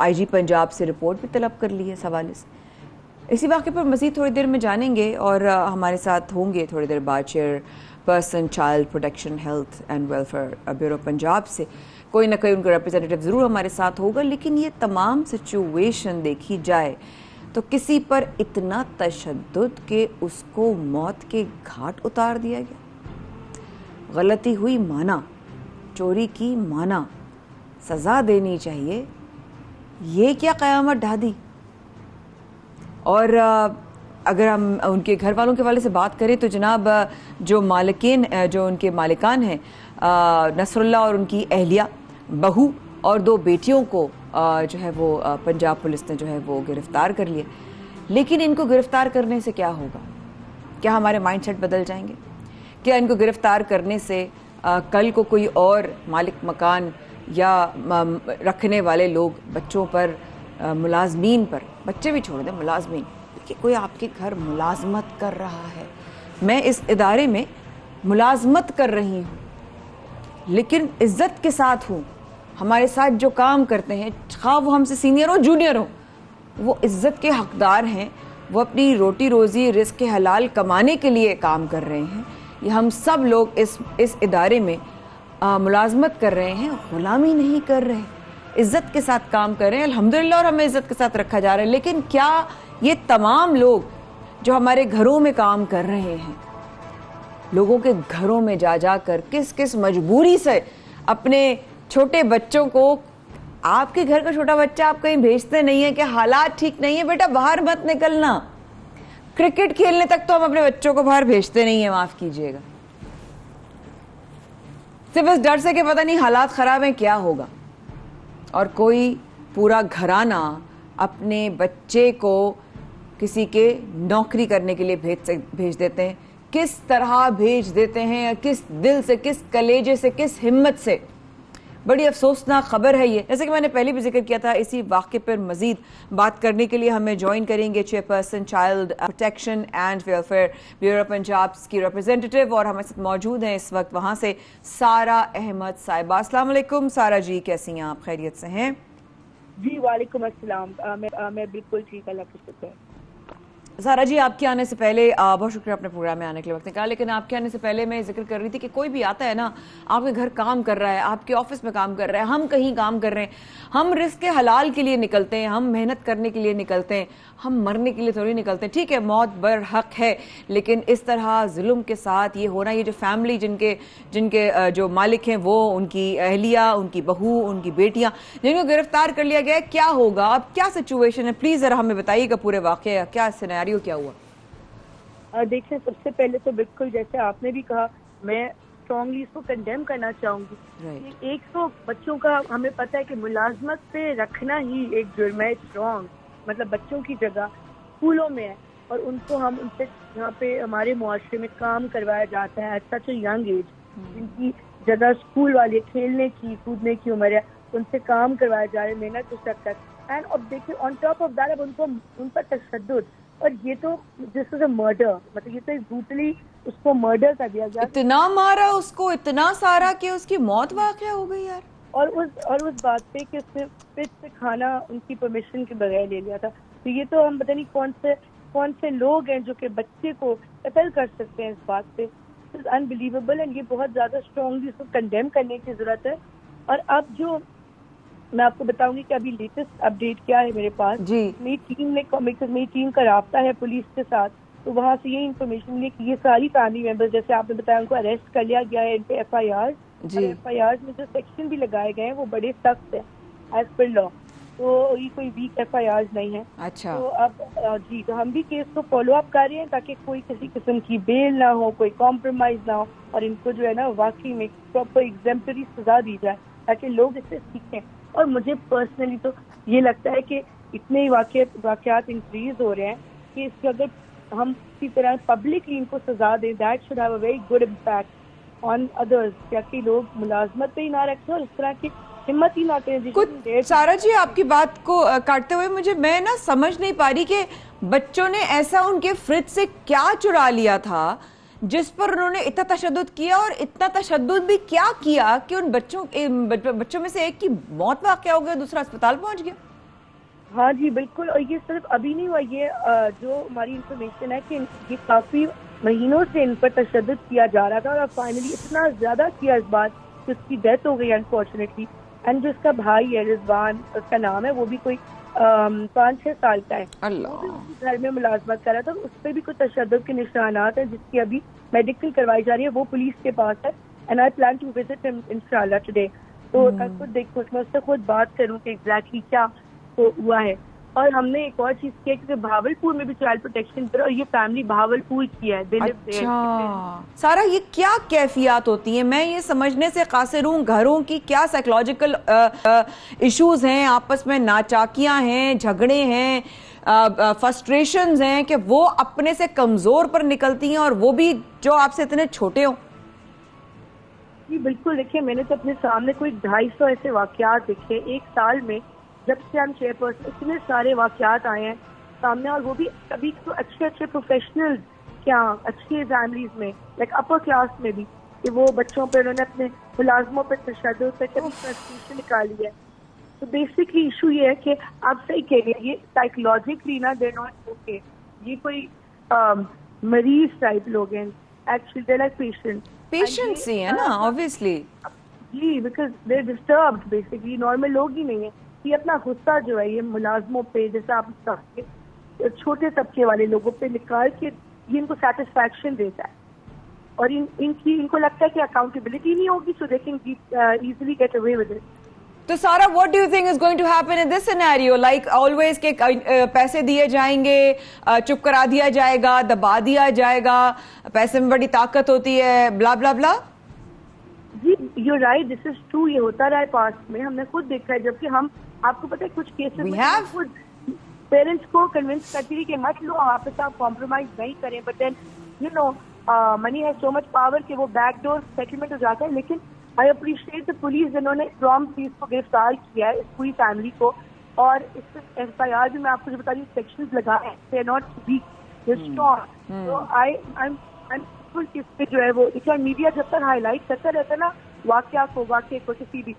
IG पंजाब से रिपोर्ट भी तलब कर ली है इस हवाले से। इसी वाक़े पर मज़ीद थोड़ी देर में जानेंगे और हमारे साथ होंगे थोड़ी देर बाद chairperson child protection health and welfare bureau Punjab से, कोई ना कोई उनका रिप्रेजेंटेटिव ज़रूर हमारे साथ होगा। लेकिन ये तमाम सिचुएशन देखी जाए तो किसी पर इतना तशद्दुद कि उसको मौत के घाट उतार दिया गया। गलती हुई माना, चोरी की माना, सज़ा देनी चाहिए, ये क्या क़यामत ढा दी। और अगर हम उनके घर वालों के वाले से बात करें तो जनाब जो उनके मालिकान हैं नसरुल्लाह और उनकी अहलिया, बहू और 2 बेटियों को जो है वो पंजाब पुलिस ने जो है वो गिरफ्तार कर लिया। लेकिन इनको गिरफ्तार करने से क्या होगा? क्या हमारे माइंडसेट बदल जाएंगे? क्या इनको गिरफ्तार करने से कल को कोई और मालिक मकान या रखने वाले लोग बच्चों पर, मुलाजमीन पर, बच्चे भी छोड़ दें, मुलाजमीन, कि कोई आपके घर मुलाजमत कर रहा है, मैं इस इदारे में मुलाजमत कर रही हूँ लेकिन इज्जत के साथ हूँ, हमारे साथ जो काम करते हैं खा वो हमसे सीनियर हो जूनियर हो, वो इज्जत के हकदार हैं, वो अपनी रोटी रोज़ी रिस्क के हलाल कमाने के लिए काम कर रहे हैं। ये हम सब लोग इस इदारे में मुलाजमत कर रहे हैं, ग़ुलामी नहीं कर रहे, इज़्ज़त के साथ काम कर रहे हैं अल्हम्दुलिल्लाह, और हमें इज़्ज़त के साथ रखा जा रहा है। लेकिन क्या ये तमाम लोग जो हमारे घरों में काम कर रहे हैं, लोगों के घरों में जा कर किस किस मजबूरी से अपने छोटे बच्चों को, आपके घर का छोटा बच्चा आप कहीं भेजते नहीं है कि हालात ठीक नहीं है बेटा बाहर मत निकलना, क्रिकेट खेलने तक तो हम अपने बच्चों को बाहर भेजते नहीं है, माफ कीजिएगा, सिर्फ इस डर से कि पता नहीं हालात खराब हैं क्या होगा। और कोई पूरा घराना अपने बच्चे को किसी के नौकरी करने के लिए भेज देते हैं, किस तरह भेज देते हैं, किस दिल से, किस कलेजे से, किस हिम्मत से। बड़ी अफसोसनाक खबर है ये। जैसे कि मैंने पहले भी जिक्र किया था, इसी वाक़े पर मजीद बात करने के लिए हमें ज्वाइन करेंगे chairperson child protection and welfare bureau Punjab की रिप्रेजेंटेटिव, और हमारे साथ मौजूद हैं इस वक्त वहाँ से सारा अहमद साहिबा। अस्सलाम वालेकुम सारा जी, कैसी हैं आप? खैरियत से हैं? जी वालेकुम अस्सलाम, मैं बिल्कुल ठीक, अल्लाह का शुक्र है। सारा जी, आपके आने से पहले बहुत शुक्रिया अपने प्रोग्राम में आने के लिए वक्त निकाला, लेकिन आपके आने से पहले मैं जिक्र कर रही थी कि कोई भी आता है ना, आपके घर काम कर रहा है, आपके ऑफिस में काम कर रहा है, हम कहीं काम कर रहे हैं, हम रिस्क के हलाल के लिए निकलते हैं, हम मेहनत करने के लिए निकलते हैं, हम मरने के लिए थोड़ी निकलते हैं। ठीक है, मौत बर हक है, लेकिन इस तरह जुल्म के साथ ये होना, ये जो फैमिली जिनके जो मालिक हैं वो, उनकी अहलिया, उनकी बहू, उनकी बेटियां जिनको गिरफ्तार कर लिया गया है, क्या होगा अब? क्या सिचुएशन है? प्लीज जरा हमें बताइएगा पूरे वाकया, क्या सिनेरियो क्या हुआ? देखिए, सबसे पहले तो बिल्कुल जैसे आपने भी कहा, मैं स्ट्रांगली इसको कंडेम करना चाहूंगी। 100 बच्चों का हमें पता है कि मुलाजमत पे रखना ही एक जुर्म है, स्ट्रॉन्ग, मतलब बच्चों की जगह स्कूलों में है और उनको हम उनसे यहाँ पे हमारे मुआशरे में काम करवाया जाता है at such a young age, जिनकी जगह स्कूल वाले खेलने की कूदने की उम्र है, उनसे काम करवाया जा रहा है, मेहनत तक। एंड अब देखिए ऑन टॉप ऑफ दैट अब उन पर तशद्दुद, और ये तो दिस इज अ मर्डर, मतलब ये तो ब्रूटली उसको मर्डर कर दिया गया, इतना मारा उसको, इतना सारा कि उसकी मौत वाक़या हो गई यार। और उस बात पे कि उसने फिर से खाना उनकी परमिशन के बगैर ले लिया था। तो ये तो हम पता नहीं कौन से लोग हैं जो कि बच्चे को कत्ल कर सकते हैं इस बात पे। इट्स अनबिलीवेबल एंड ये बहुत ज्यादा स्ट्रांगली इसको कंडेम करने की जरूरत है। और अब जो मैं आपको बताऊंगी कि अभी लेटेस्ट अपडेट क्या है मेरे पास जी। मेरी टीम का राब्ता है पुलिस के साथ, तो वहाँ से ये इन्फॉर्मेशन मिली कि ये सारी फैमिली मेंबर्स, जैसे आपने बताया, उनको अरेस्ट कर लिया गया है, इन पे FIR में जो सेक्शन भी लगाए गए हैं वो बड़े सख्त है एज पर लॉ, तो ये कोई वीक FIR नहीं है। अच्छा, तो अब जी, तो हम भी केस को फॉलो अप कर रहे हैं ताकि कोई किसी किस्म की बेल ना हो, कोई कॉम्प्रोमाइज ना हो, और इनको जो है ना वाकई में प्रॉपर एग्जेम्पलरी सजा दी जाए ताकि लोग इससे सीखें। और मुझे पर्सनली तो ये लगता है कि इतने ही वाकयात इंक्रीज हो रहे हैं कि इसके अगर हम किसी तरह पब्लिकली इनको सजा दें, that should have a very good impact on others, ताकि लोग मुलाजमत पे ही ना रखें और इस तरह के हिम्मत ही ना करें। कुछ सारा जी आपकी बात को काटते हुए मैं ना समझ नहीं पा रही कि बच्चों ने ऐसा उनके फ्रिज से क्या चुरा लिया था जिस पर उन्होंने इतना तशद्दुद किया, और इतना तशद्दुद भी क्या किया कि उन बच्चों में से एक की मौत वाक़या हो गया, दूसरा अस्पताल पहुंच गया। हाँ जी बिल्कुल, और ये सिर्फ अभी नहीं हुआ, ये जो हमारी इंफॉर्मेशन है कि ये काफी महीनों से इन पर तशद्दुद किया जा रहा था, और फाइनली इतना ज्यादा किया इस बार कि उसकी डेथ हो गई अनफॉर्चुनेटली। एंड जो उसका भाई है रिजवान, उसका नाम है, वो भी कोई 5-6 साल का है, वो भी उसी घर में मुलाजमत कर रहा था। उस पर भी कुछ तशद्दुद के निशानात हैं जिसकी अभी मेडिकल करवाई जा रही है, वो पुलिस के पास है। And I plan to visit him इंशाल्लाह टुडे। तो मैं खुद देखूँ, मैं उससे खुद बात करूँ कि एग्जैक्टली क्या तो हुआ है। और हमने एक और चीज की है कि भावलपुर में भी चाइल्ड प्रोटेक्शन करो, और ये फैमिली भावलपुर की है। अच्छा सारा, ये क्या कैफियत होती है? मैं ये समझने से कासिर हूँ घरों की क्या साइकोलॉजिकल इश्यूज हैं, आपस में नाचाकियां हैं, झगड़े हैं, फ्रस्ट्रेशंस हैं कि वो अपने से कमजोर पर निकलती हैं, और वो भी जो आपसे इतने छोटे हो। जी बिल्कुल, देखिए मैंने तो अपने सामने कोई 250 ऐसे वाकयात देखे एक साल में, जब से हम चेयरपर्सन, इतने सारे वाकयात आए हैं सामने, और वो भी कभी तो अच्छे प्रोफेशनल्स, क्या अच्छी फैमिलीज में, लाइक अपर क्लास में भी, कि वो बच्चों पे उन्होंने अपने मुलाजमों पे तशद्दुद पे कभी फ्रस्ट्रेशन निकाली है। तो बेसिकली इशू ये है कि आप सही कह रही है, ये साइकोलॉजिकली ना दे नॉट ओके, ये कोई मरीज टाइप लोग हैं, एक्चुअली दे लाइक पेशेंट्स ही है ना, ऑब्वियसली जी, because they disturbed, basically normal लोग ही नहीं है। ये अपना गुस्सा जो है ये मुलाजमों पे, जैसा आप छोटे तबके वाले लोगों पे निकाल के ये इनको सेटिस्फैक्शन देता है, और इनको लगता है कि अकाउंटेबिलिटी नहीं होगी, so they can easily get away with it. तो Sara, what do you think is going to happen in this scenario? Like always के पैसे दिए जाएंगे, चुप करा दिया जाएगा, दबा दिया जाएगा, पैसे में बड़ी ताकत होती है, ब्ला ब्ला ब्ला। जी you right, this is true, ये होता रहा है पास्ट में, हमने खुद देखा है। जबकि हम, आपको पता है कुछ केसेस में खुद पेरेंट्स को कन्विंस करती थी कि मत लो, आप के साथ कॉम्प्रोमाइज नहीं करें, but then you know money has so much power कि वो बैकडोर सेटलमेंट हो जाता है। लेकिन आई अप्रिशिएट द पुलिस, जिन्होंने प्रॉम्प्टली इसको गिरफ्तार किया है, इस पूरी फैमिली को, और इस FIR भी मैं आपको जो बता रही हूँ सेक्शंस लगाए हैं, they are not weak, they are strong. तो आई एम किस पे जो है वो देखिए, मीडिया जब तक हाईलाइट करता रहता है ना वाकया को किसी भी,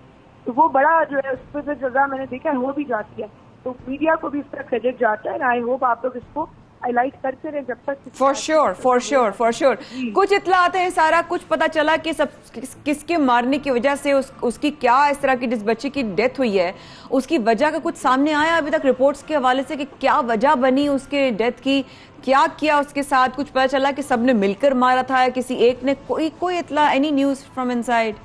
तो वो बड़ा जो है उस पर जो सजा मैंने देखा है हो भी जाती है, तो मीडिया को भी इसका क्रेडिट जाता है। आई होप आप लोग इसको हाईलाइट करते रहे जब तक। फॉर श्योर कुछ इत्तलात है सारा, कुछ पता चला कि सब किसके मारने की वजह से उसकी क्या, इस तरह की जिस बच्चे की डेथ हुई है उसकी वजह का कुछ सामने आया अभी तक रिपोर्ट्स के हवाले से कि क्या वजह बनी उसके डेथ की, क्या किया उसके साथ? कुछ पता चला कि सबने मिलकर मारा था या किसी एक ने? कोई इत्तला, एनी न्यूज फ्रॉम इनसाइड?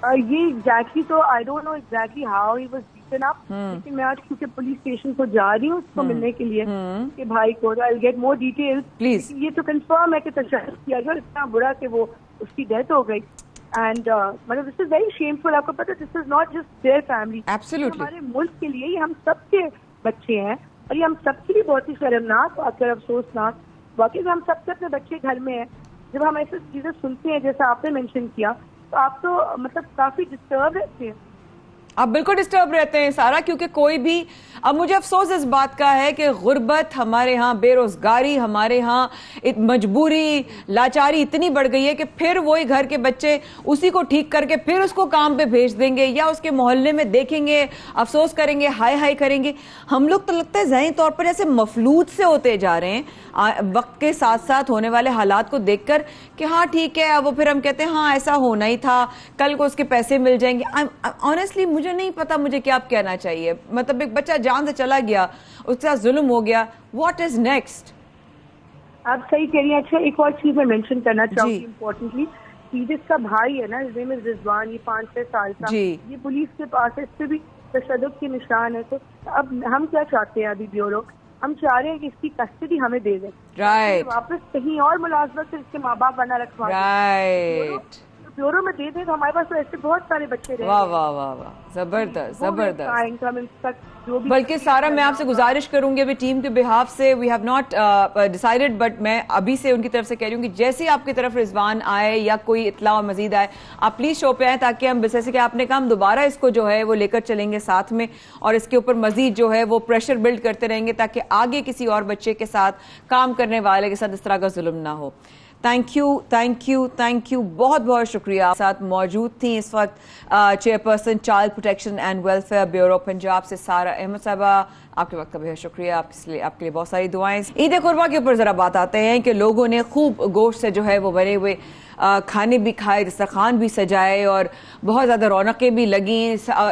ये एग्जैक्टली तो I don't know exactly how he was beaten up, लेकिन मैं आज क्योंकि पुलिस स्टेशन को जा रही हूँ उसको मिलने के लिए, के भाई को, I will get more details please. ये तो कंफर्म है कि तशद्दुद किया गया, इतना बुरा कि वो उसकी डेथ हो गई। एंड मतलब दिस इज वेरी शेमफुल। आपको पता है, this is not just their family, absolutely हमारे मुल्क के लिए, ये हम सबके बच्चे हैं, और ये हम सबके लिए बहुत ही शर्मनाक और अफसोसनाक वाकई। हम सबसे अपने बच्चे घर में हैं, जब हम ऐसी चीजें सुनते हैं जैसा आपने मेंशन किया, तो आप तो मतलब काफी डिस्टर्ब रहते हैं। आप बिल्कुल डिस्टर्ब रहते हैं सारा, क्योंकि कोई भी, अब मुझे अफसोस इस बात का है कि गुर्बत हमारे यहाँ, बेरोजगारी हमारे यहाँ, मजबूरी, लाचारी इतनी बढ़ गई है कि फिर वही घर के बच्चे उसी को ठीक करके फिर उसको काम पे भेज देंगे, या उसके मोहल्ले में देखेंगे, अफसोस करेंगे, हाय हाय करेंगे। हम लोग तो लगता है ज़हनी तौर पर ऐसे मफलूज से होते जा रहे हैं वक्त के साथ साथ होने वाले हालात को देखकर कि हाँ ठीक है, वो फिर हम कहते हैं हाँ ऐसा होना ही था, कल को उसके पैसे मिल जाएंगे। ऑनेस्टली मुझे नहीं पता मुझे क्या कहना चाहिए। मतलब एक बच्चा जान से चला गया, उसके साथ जुल्म हो गया, व्हाट इज नेक्स्ट? आप सही कह रही हैं। अच्छा, एक और चीज मैं मेंशन करना चाहूंगी इम्पोर्टेंटली, कि जिसका भाई है ना, जिसमें रिजवान, ये 5-6 साल का, ये पुलिस के पास है, इस पे भी तशद्दुद के निशान है। तो अब हम क्या चाहते हैं, अभी ब्यूरो, हम चाह रहे हैं कि इसकी कस्टडी हमें दे दें, राइट, वापस कहीं और मुलाजमत से इसके माँ बाप बना रखवा, राइट, ब्यूरो में दे दें तो हमारे पास तो ऐसे बहुत सारे बच्चे रहे वाह वाह वाह वाह, जबरदस्त जबरदस्त। आएंगे हम इन तक जो भी। बल्कि सारा मैं आपसे गुजारिश करूंगी अभी टीम के बिहाफ से, we have not decided, but मैं अभी से उनकी तरफ से कह रही हूँ कि जैसे ही आपकी तरफ रिजवान आए या कोई इतला और मजीद आए, आप प्लीज शो पे आए ताकि हम जैसे कि आपने कहा हम दोबारा इसको जो है वो लेकर चलेंगे साथ में और इसके ऊपर मजीद जो है वो प्रेशर बिल्ड करते रहेंगे ताकि आगे किसी और बच्चे के साथ काम करने वाले के साथ इस तरह का जुल्म ना हो। Thank you thank you thank you, बहुत बहुत शुक्रिया। साथ मौजूद थी इस वक्त chairperson child protection and welfare bureau Punjab से सारा अहमद साहबा, आपके वक्त का बेहद शुक्रिया, आपके लिए बहुत सारी दुआएं। ईद कुर्बा के ऊपर जरा बात आते हैं कि लोगों ने खूब गोश्त से जो है वो भरे हुए खाने भी खाए, दस्तरखान भी सजाए और बहुत ज्यादा रौनकें भी लगी।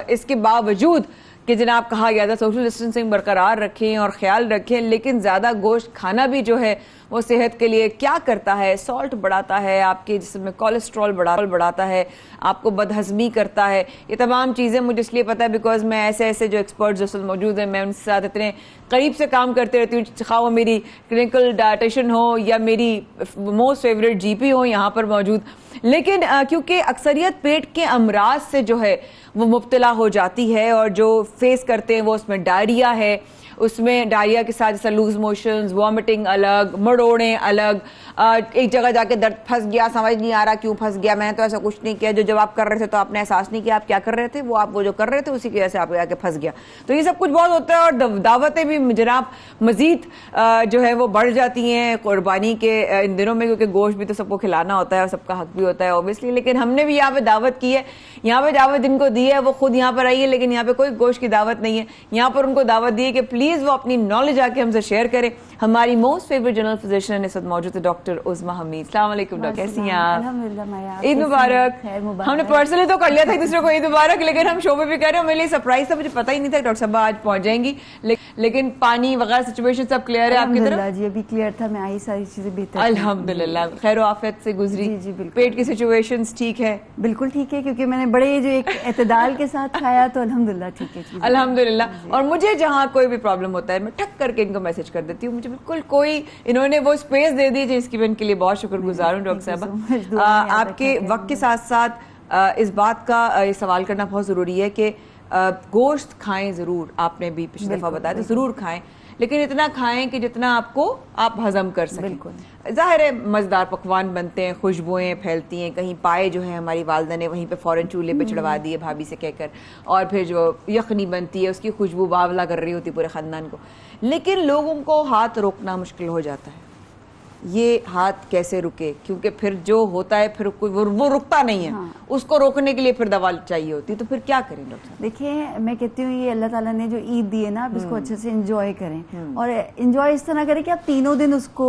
इसके बावजूद कि जनाब कहा गया था सोशल डिस्टेंसिंग बरकरार रखें और ख्याल रखें, लेकिन ज्यादा गोश्त खाना भी जो है वो सेहत के लिए क्या करता है, सॉल्ट बढ़ाता है, आपके जिस्म में कोलेस्ट्रॉल बढ़ाता है, आपको बदहजमी करता है। ये तमाम चीज़ें मुझे इसलिए पता है बिकॉज मैं ऐसे जो एक्सपर्ट्स जो मौजूद हैं मैं उनके साथ इतने करीब से काम करते रहती हूँ, खा वो मेरी क्लिनिकल डायटिशियन हो या मेरी मोस्ट फेवरेट जीपी हो यहाँ पर मौजूद। लेकिन क्योंकि अक्सरियत पेट के अमराज से जो है वो मुब्तला हो जाती है और जो फेस करते हैं वो उसमें डायरिया है, उसमें डायरिया के साथ जैसा लूज मोशंस, वॉमिटिंग अलग, मरोड़े अलग, एक जगह जाके दर्द फंस गया, समझ नहीं आ रहा क्यों फंस गया, मैंने तो ऐसा कुछ नहीं किया, जो जब आप कर रहे थे तो आपने एहसास नहीं किया आप क्या कर रहे थे, वो जो कर रहे थे उसी की वजह से आप आके फंस गया। तो ये सब कुछ बहुत होता है और दावतें भी जनाब मजीद जो है वो बढ़ जाती हैं कुर्बानी के इन दिनों में, क्योंकि गोश्त भी तो सबको खिलाना होता है और सबका हक भी होता है ऑब्वियसली। लेकिन हमने भी यहाँ पे दावत की है, यहाँ पे दावत जिनको दी है वो खुद यहाँ पर आई है, लेकिन यहाँ पे कोई गोश्त की दावत नहीं है। यहाँ पर उनको दावत दी है कि प्लीज वो अपनी नॉलेज आके हमसे शेयर करें। हमारी मोस्ट फेवरेट जनरल फिजिशियन इस वक्त मौजूद है डॉक्टर उज़मा हमीद। अस्सलाम वालेकुम डॉक्टर, कैसी हैं आप? अल्हम्दुलिल्लाह। ईद मुबारक। हमने पर्सनली तो कर लिया था एक दूसरे को ईद मुबारक, लेकिन हम शो में भी कर रहे हैं। मेरे लिए सरप्राइज था, मुझे पता ही नहीं था डॉक्टर साहब आज पहुंच जाएंगी, लेकिन पानी वगैरह सिचुएशन सब क्लियर है आपकी तरफ? जी अभी क्लियर था, मैं आई, सारी चीजें बेहतर अल्हम्दुलिल्लाह, खैर आफियत से गुजरी। जी बिल्कुल। पेट की सिचुएशन ठीक है? बिल्कुल ठीक है, क्योंकि मैंने बड़े जो एक एतदाल के साथ खाया तो अल्हम्दुलिल्लाह ठीक है चीज़ें। अल्हम्दुलिल्लाह। और मुझे जहाँ कोई भी प्रॉब्लम होता है मैं ठक करके इनको मैसेज कर देती हूँ, मुझे बिल्कुल कोई इन्होंने वो स्पेस दे दी जिसकी मैं इनके लिए बहुत शुक्रगुजार हूँ डॉक्टर साहब। आपके वक्त के साथ साथ इस बात का ये सवाल करना बहुत जरूरी है कि गोश्त खाएं जरूर, आपने भी पिछली दफा बताया तो जरूर खाएं, लेकिन इतना खाएं कि जितना आप हजम कर सकें। जाहिर है मजेदार पकवान बनते हैं, खुशबुएं फैलती हैं, कहीं पाए जो है हमारी वालदा ने वहीं पे फौरन चूल्हे पे चढ़वा दिए भाभी से कहकर, और फिर जो यखनी बनती है उसकी खुशबू बावला कर रही होती पूरे खानदान को। लेकिन लोगों को हाथ रोकना मुश्किल हो जाता है, ये हाथ कैसे रुके, क्योंकि फिर जो होता है फिर वो रुकता नहीं है। हाँ। उसको रोकने के लिए फिर दवा चाहिए होती है, तो फिर क्या करें डॉक्टर? देखिए मैं कहती हूँ ये अल्लाह ताला ने जो ईद दी है ना, आप इसको अच्छे से एंजॉय करें और एंजॉय इस तरह करें कि आप तीनों दिन उसको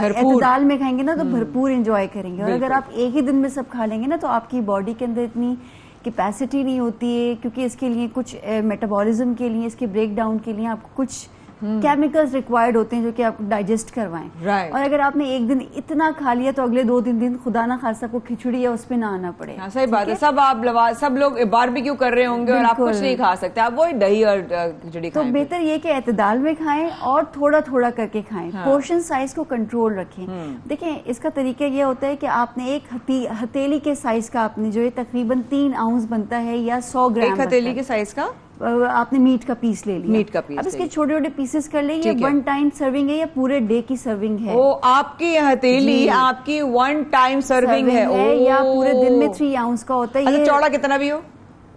एतदाल में खाएंगे ना तो भरपूर एंजॉय करेंगे। और अगर आप एक ही दिन में सब खा लेंगे ना तो आपकी बॉडी के अंदर इतनी कैपेसिटी नहीं होती है, क्योंकि इसके लिए कुछ मेटाबॉलिज्म के लिए, इसके ब्रेक डाउन के लिए आपको कुछ केमिकल्स रिक्वायर्ड होते हैं जो कि आप डाइजेस्ट करवाएं। और अगर आपने एक दिन इतना खा लिया तो अगले 2-3 दिन खुदा ना खासा को खिचड़ी या उस पे ना आना पड़े। सही बात है। सब लोग बारबेक्यू कर रहे होंगे और आप कुछ नहीं खा सकते, आप वही दही और खिचड़ी तो बेहतर ये कि एतदाल में खाएं और थोड़ा थोड़ा करके खाएं। पोर्शन साइज को कंट्रोल रखें। देखें इसका तरीका ये होता है कि आपने एक हथेली के साइज का, आपने जो है तकरीबन 3 आउंस बनता है या 100 ग्राम, एक हथेली के साइज का आपने मीट का पीस ले लिया, मीट का पीस, अब इसके छोटे छोटे पीसेस कर ले। ये 1 टाइम सर्विंग है या पूरे डे की सर्विंग है? वो आपकी हथेली आपकी 1 टाइम सर्विंग है या पूरे दिन में 3 आउंस का होता है। अच्छा, चौड़ा कितना भी हो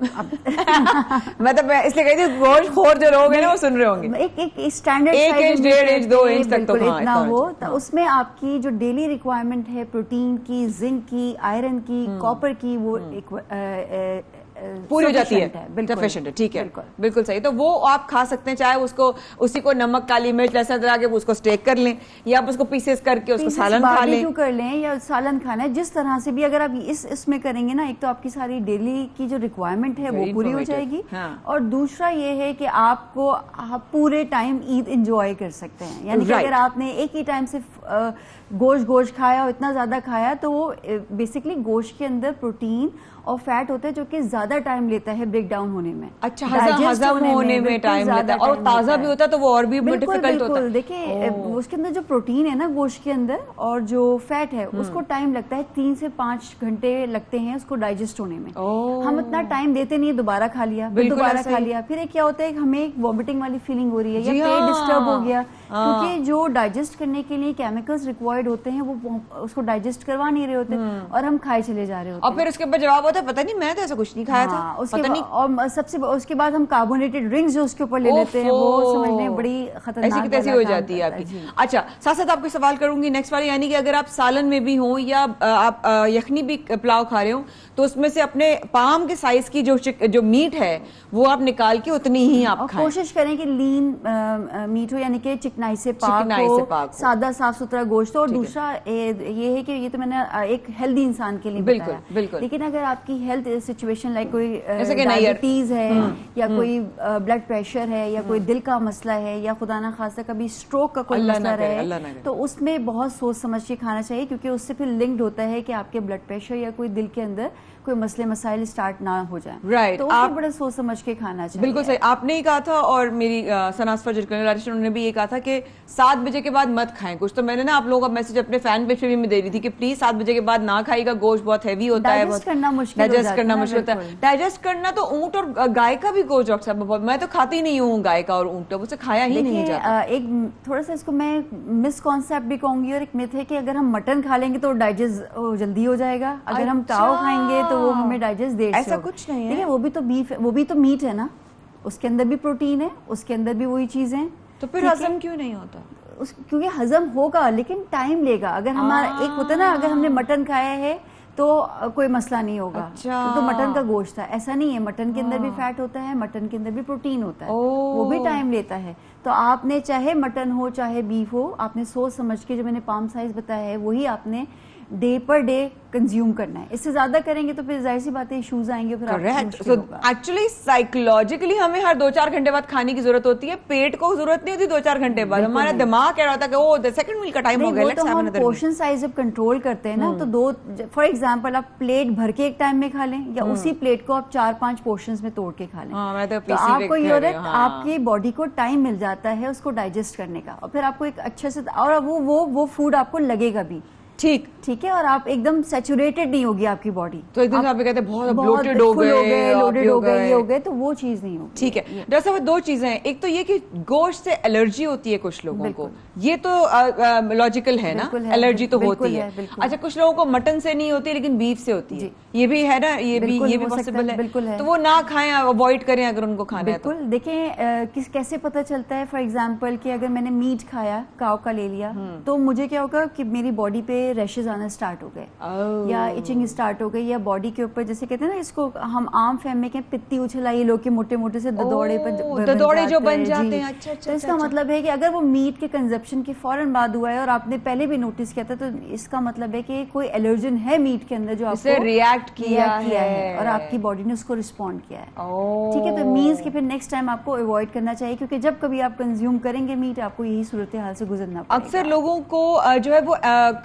मैं तो इसलिए कही थी गोश्त खोर जो लोग हैं ना वो सुन रहे होंगे, एक स्टैंडर्ड 1 इंच 1.5 इंच 2 इंच तक तो इतना हो तो उसमें आपकी जो डेली रिक्वायरमेंट है प्रोटीन की, जिंक की, आयरन की, कॉपर की, वो एक पूरी हो जाती है, सफिशिएंट है। ठीक है, बिल्कुल सही। तो वो आप खा सकते हैं, चाहे उसको उसी को नमक, काली मिर्च, लहसुन लगा के उसको स्टेक कर लें या आप उसको पीसेस करके उसको सालन खा लें, कर लें या सालन खाना है, जिस तरह से भी अगर आप इसमें करेंगे ना, एक तो आपकी सारी डेली की जो रिक्वायरमेंट है वो पूरी हो जाएगी। और दूसरा ये है कि आप पूरे टाइम ईद एंजॉय कर सकते हैं। यानी कि अगर आपने एक ही टाइम से गोश्त खाया और इतना ज्यादा खाया तो वो बेसिकली गोश्त के अंदर प्रोटीन और फैट होता है जो कि ज्यादा ज्यादा टाइम लेता है ब्रेक डाउन होने में। अच्छा, हजम होने में टाइम लेता है, और ताजा भी होता है तो वो और भी डिफिकल्ट होता है। देखिए उसके अंदर जो प्रोटीन है ना गोश्त के अंदर, और जो फैट है उसको टाइम लगता है, 3 से 5 घंटे लगते हैं उसको डाइजेस्ट होने में। हम इतना टाइम देते नहीं, दोबारा खा लिया, दोबारा खा लिया, फिर क्या होता है हमें एक वॉमिटिंग वाली फीलिंग हो रही है या पेट डिस्टर्ब हो गया, क्योंकि जो डाइजेस्ट करने के लिए केमिकल्स रिक्वायर्ड होते हैं वो उसको डाइजेस्ट करवा नहीं रहे होते, और हम खाए चले जा रहे होते हैं। और फिर उसके बाद जवाब होता है पता नहीं मैं तो ऐसा कुछ नहीं खाया था, पता नहीं। और सबसे उसके बाद हम कार्बोनेटेड ड्रिंक्स जो उसके ऊपर ले लेते हैं, वो समझने बड़ी खतरनाक ऐसी हो जाती है आपकी। अच्छा, साथ साथ आपको सवाल करूंगी नेक्स्ट वाली, यानी कि अगर आप सालन में भी हो या आप यखनी भी पुलाव खा रहे हो, तो उसमें से अपने पाम के साइज की जो मीट है वो आप निकाल के उतनी ही आप खाएं। कोशिश करें कि लीन मीट हो, यानी कि चिकनाई से पाक हो, सादा साफ सुथरा गोश्त हो। और दूसरा ये है कि ये तो मैंने एक हेल्दी इंसान के लिए बताया, बिल्कुल। लेकिन अगर आपकी हेल्थ सिचुएशन लाइक कोई डायबिटीज है या कोई ब्लड प्रेशर है या कोई दिल का मसला है या खुदा ना खास्ता कभी स्ट्रोक का कोई मसला रहे, तो उसमें बहुत सोच समझ के खाना चाहिए, क्योंकि उससे फिर लिंक्ड होता है कि आपके ब्लड प्रेशर या कोई दिल के अंदर कोई मसले मसाइल स्टार्ट ना हो जाए। राइट, तो आप बड़ा सोच समझ के खाना चाहिए। बिल्कुल सही आपने ही कहा था, और मेरी सनास फजर उन्होंने भी ये कहा था कि 7 बजे के बाद मत खाएं कुछ। तो मैंने ना आप लोगों का मैसेज अपने फैन पेज पे भी मैं दे रही थी कि प्लीज 7 बजे के बाद ना खाइएगा, गोश्त बहुत हैवी होता है, डाइजेस्ट करना मुश्किल होता है। डाइजेस्ट करना तो ऊंट और गाय का भी गोश्त डॉक्टर साहब, मैं तो खाती नहीं हूँ गाय का और ऊंट का, मुझसे खाया ही नहीं जाता। एक थोड़ा सा इसको मैं मिसकॉन्सेप्ट भी कहूंगी, और एक मिथ है कि अगर हम मटन खा लेंगे तो डाइजेस्ट जल्दी हो जाएगा, अगर हम काऊ खाएंगे तो वो हमें डाइजेस्ट देर से। ऐसा कुछ नहीं है। देखिए वो भी तो बीफ, वो भी तो मीट है ना, उसके अंदर भी प्रोटीन है, उसके अंदर भी वही चीजें हैं। तो फिर हजम क्यों नहीं होता? क्योंकि हजम होगा लेकिन टाइम लेगा। अगर हमारा एक होता है ना, अगर हमने मटन खाया है तो कोई मसला नहीं होगा। अच्छा। तो मटन का गोश्त था, ऐसा नहीं है। मटन के अंदर भी फैट होता है, मटन के अंदर भी प्रोटीन होता है, वो भी टाइम लेता है। तो आपने चाहे मटन हो चाहे बीफ हो, आपने सोच समझ के जो मैंने पाम साइज बताया है वही आपने डे पर डे कंज्यूम करना है। इससे ज्यादा करेंगे तो फिर जाहिर सी बात है इश्यूज आएंगे। फिर एक्चुअली साइकोलॉजिकली हमें हर 2-4 घंटे बाद खाने की जरूरत होती है, पेट को जरूरत नहीं होती 2-4 घंटे बाद। हमारा दिमाग कह रहा था कि ओ सेकंड मील का टाइम हो गया, let's have another meal. Portion size जब कंट्रोल करते हैं ना, तो 2 फॉर एग्जांपल आप प्लेट भर के एक टाइम में खा लें, या उसी प्लेट को आप 4-5 पोर्शंस में तोड़ के खा लें। तो आपको ये आपकी बॉडी को टाइम मिल जाता है उसको डाइजेस्ट करने का, और फिर आपको एक अच्छे से, और वो फूड आपको लगेगा भी ठीक है, और आप एकदम सैचुरेटेड नहीं होगी आपकी बॉडी। तो एकदम आप कहते हैं बहुत ब्लोटेड हो गए, लोडेड हो गए, ये हो गए, तो वो चीज नहीं होगी। ठीक है डॉक्टर साहब, 2 चीजें हैं। एक तो ये कि गोश्त से एलर्जी होती है कुछ लोगों को, ये तो लॉजिकल है ना, एलर्जी तो होती है। अच्छा, कुछ लोगों को मटन से नहीं होती लेकिन बीफ से होती है, ये भी है ना, ये भी पॉसिबल है। बिल्कुल है। तो वो ना खाएं, अवॉइड करें अगर उनको खाना है तो। बिल्कुल। देखिए कैसे पता चलता है, फॉर एग्जाम्पल कि अगर मैंने मीट खाया, काऊ का ले लिया, तो मुझे क्या होगा कि मेरी बॉडी पे रैशेज आना स्टार्ट हो गए, या इचिंग स्टार्ट हो गई, या बॉडी के ऊपर जैसे कहते हैं ना, इसको हम आम फैम में कहते पित्ती उछलाई लोग के मोटे मोटे से ददौड़े जो बन जाते हैं। अच्छा, तो इसका मतलब है कि अगर वो मीट के कंजप्शन के फौरन बाद हुआ है और आपने पहले भी नोटिस किया था, तो इसका मतलब है कि कोई एलर्जन है मीट के अंदर जो आपको रिएक्ट किया है और आपकी बॉडी ने उसको रिस्पॉन्ड किया है। ठीक है, तो मीन्स कि फिर नेक्स्ट टाइम आपको अवॉइड करना चाहिए, क्योंकि जब कभी आप कंज्यूम करेंगे मीट, आपको यही सूरत हाल से गुजरना पड़ेगा। अक्सर लोगों को जो है वो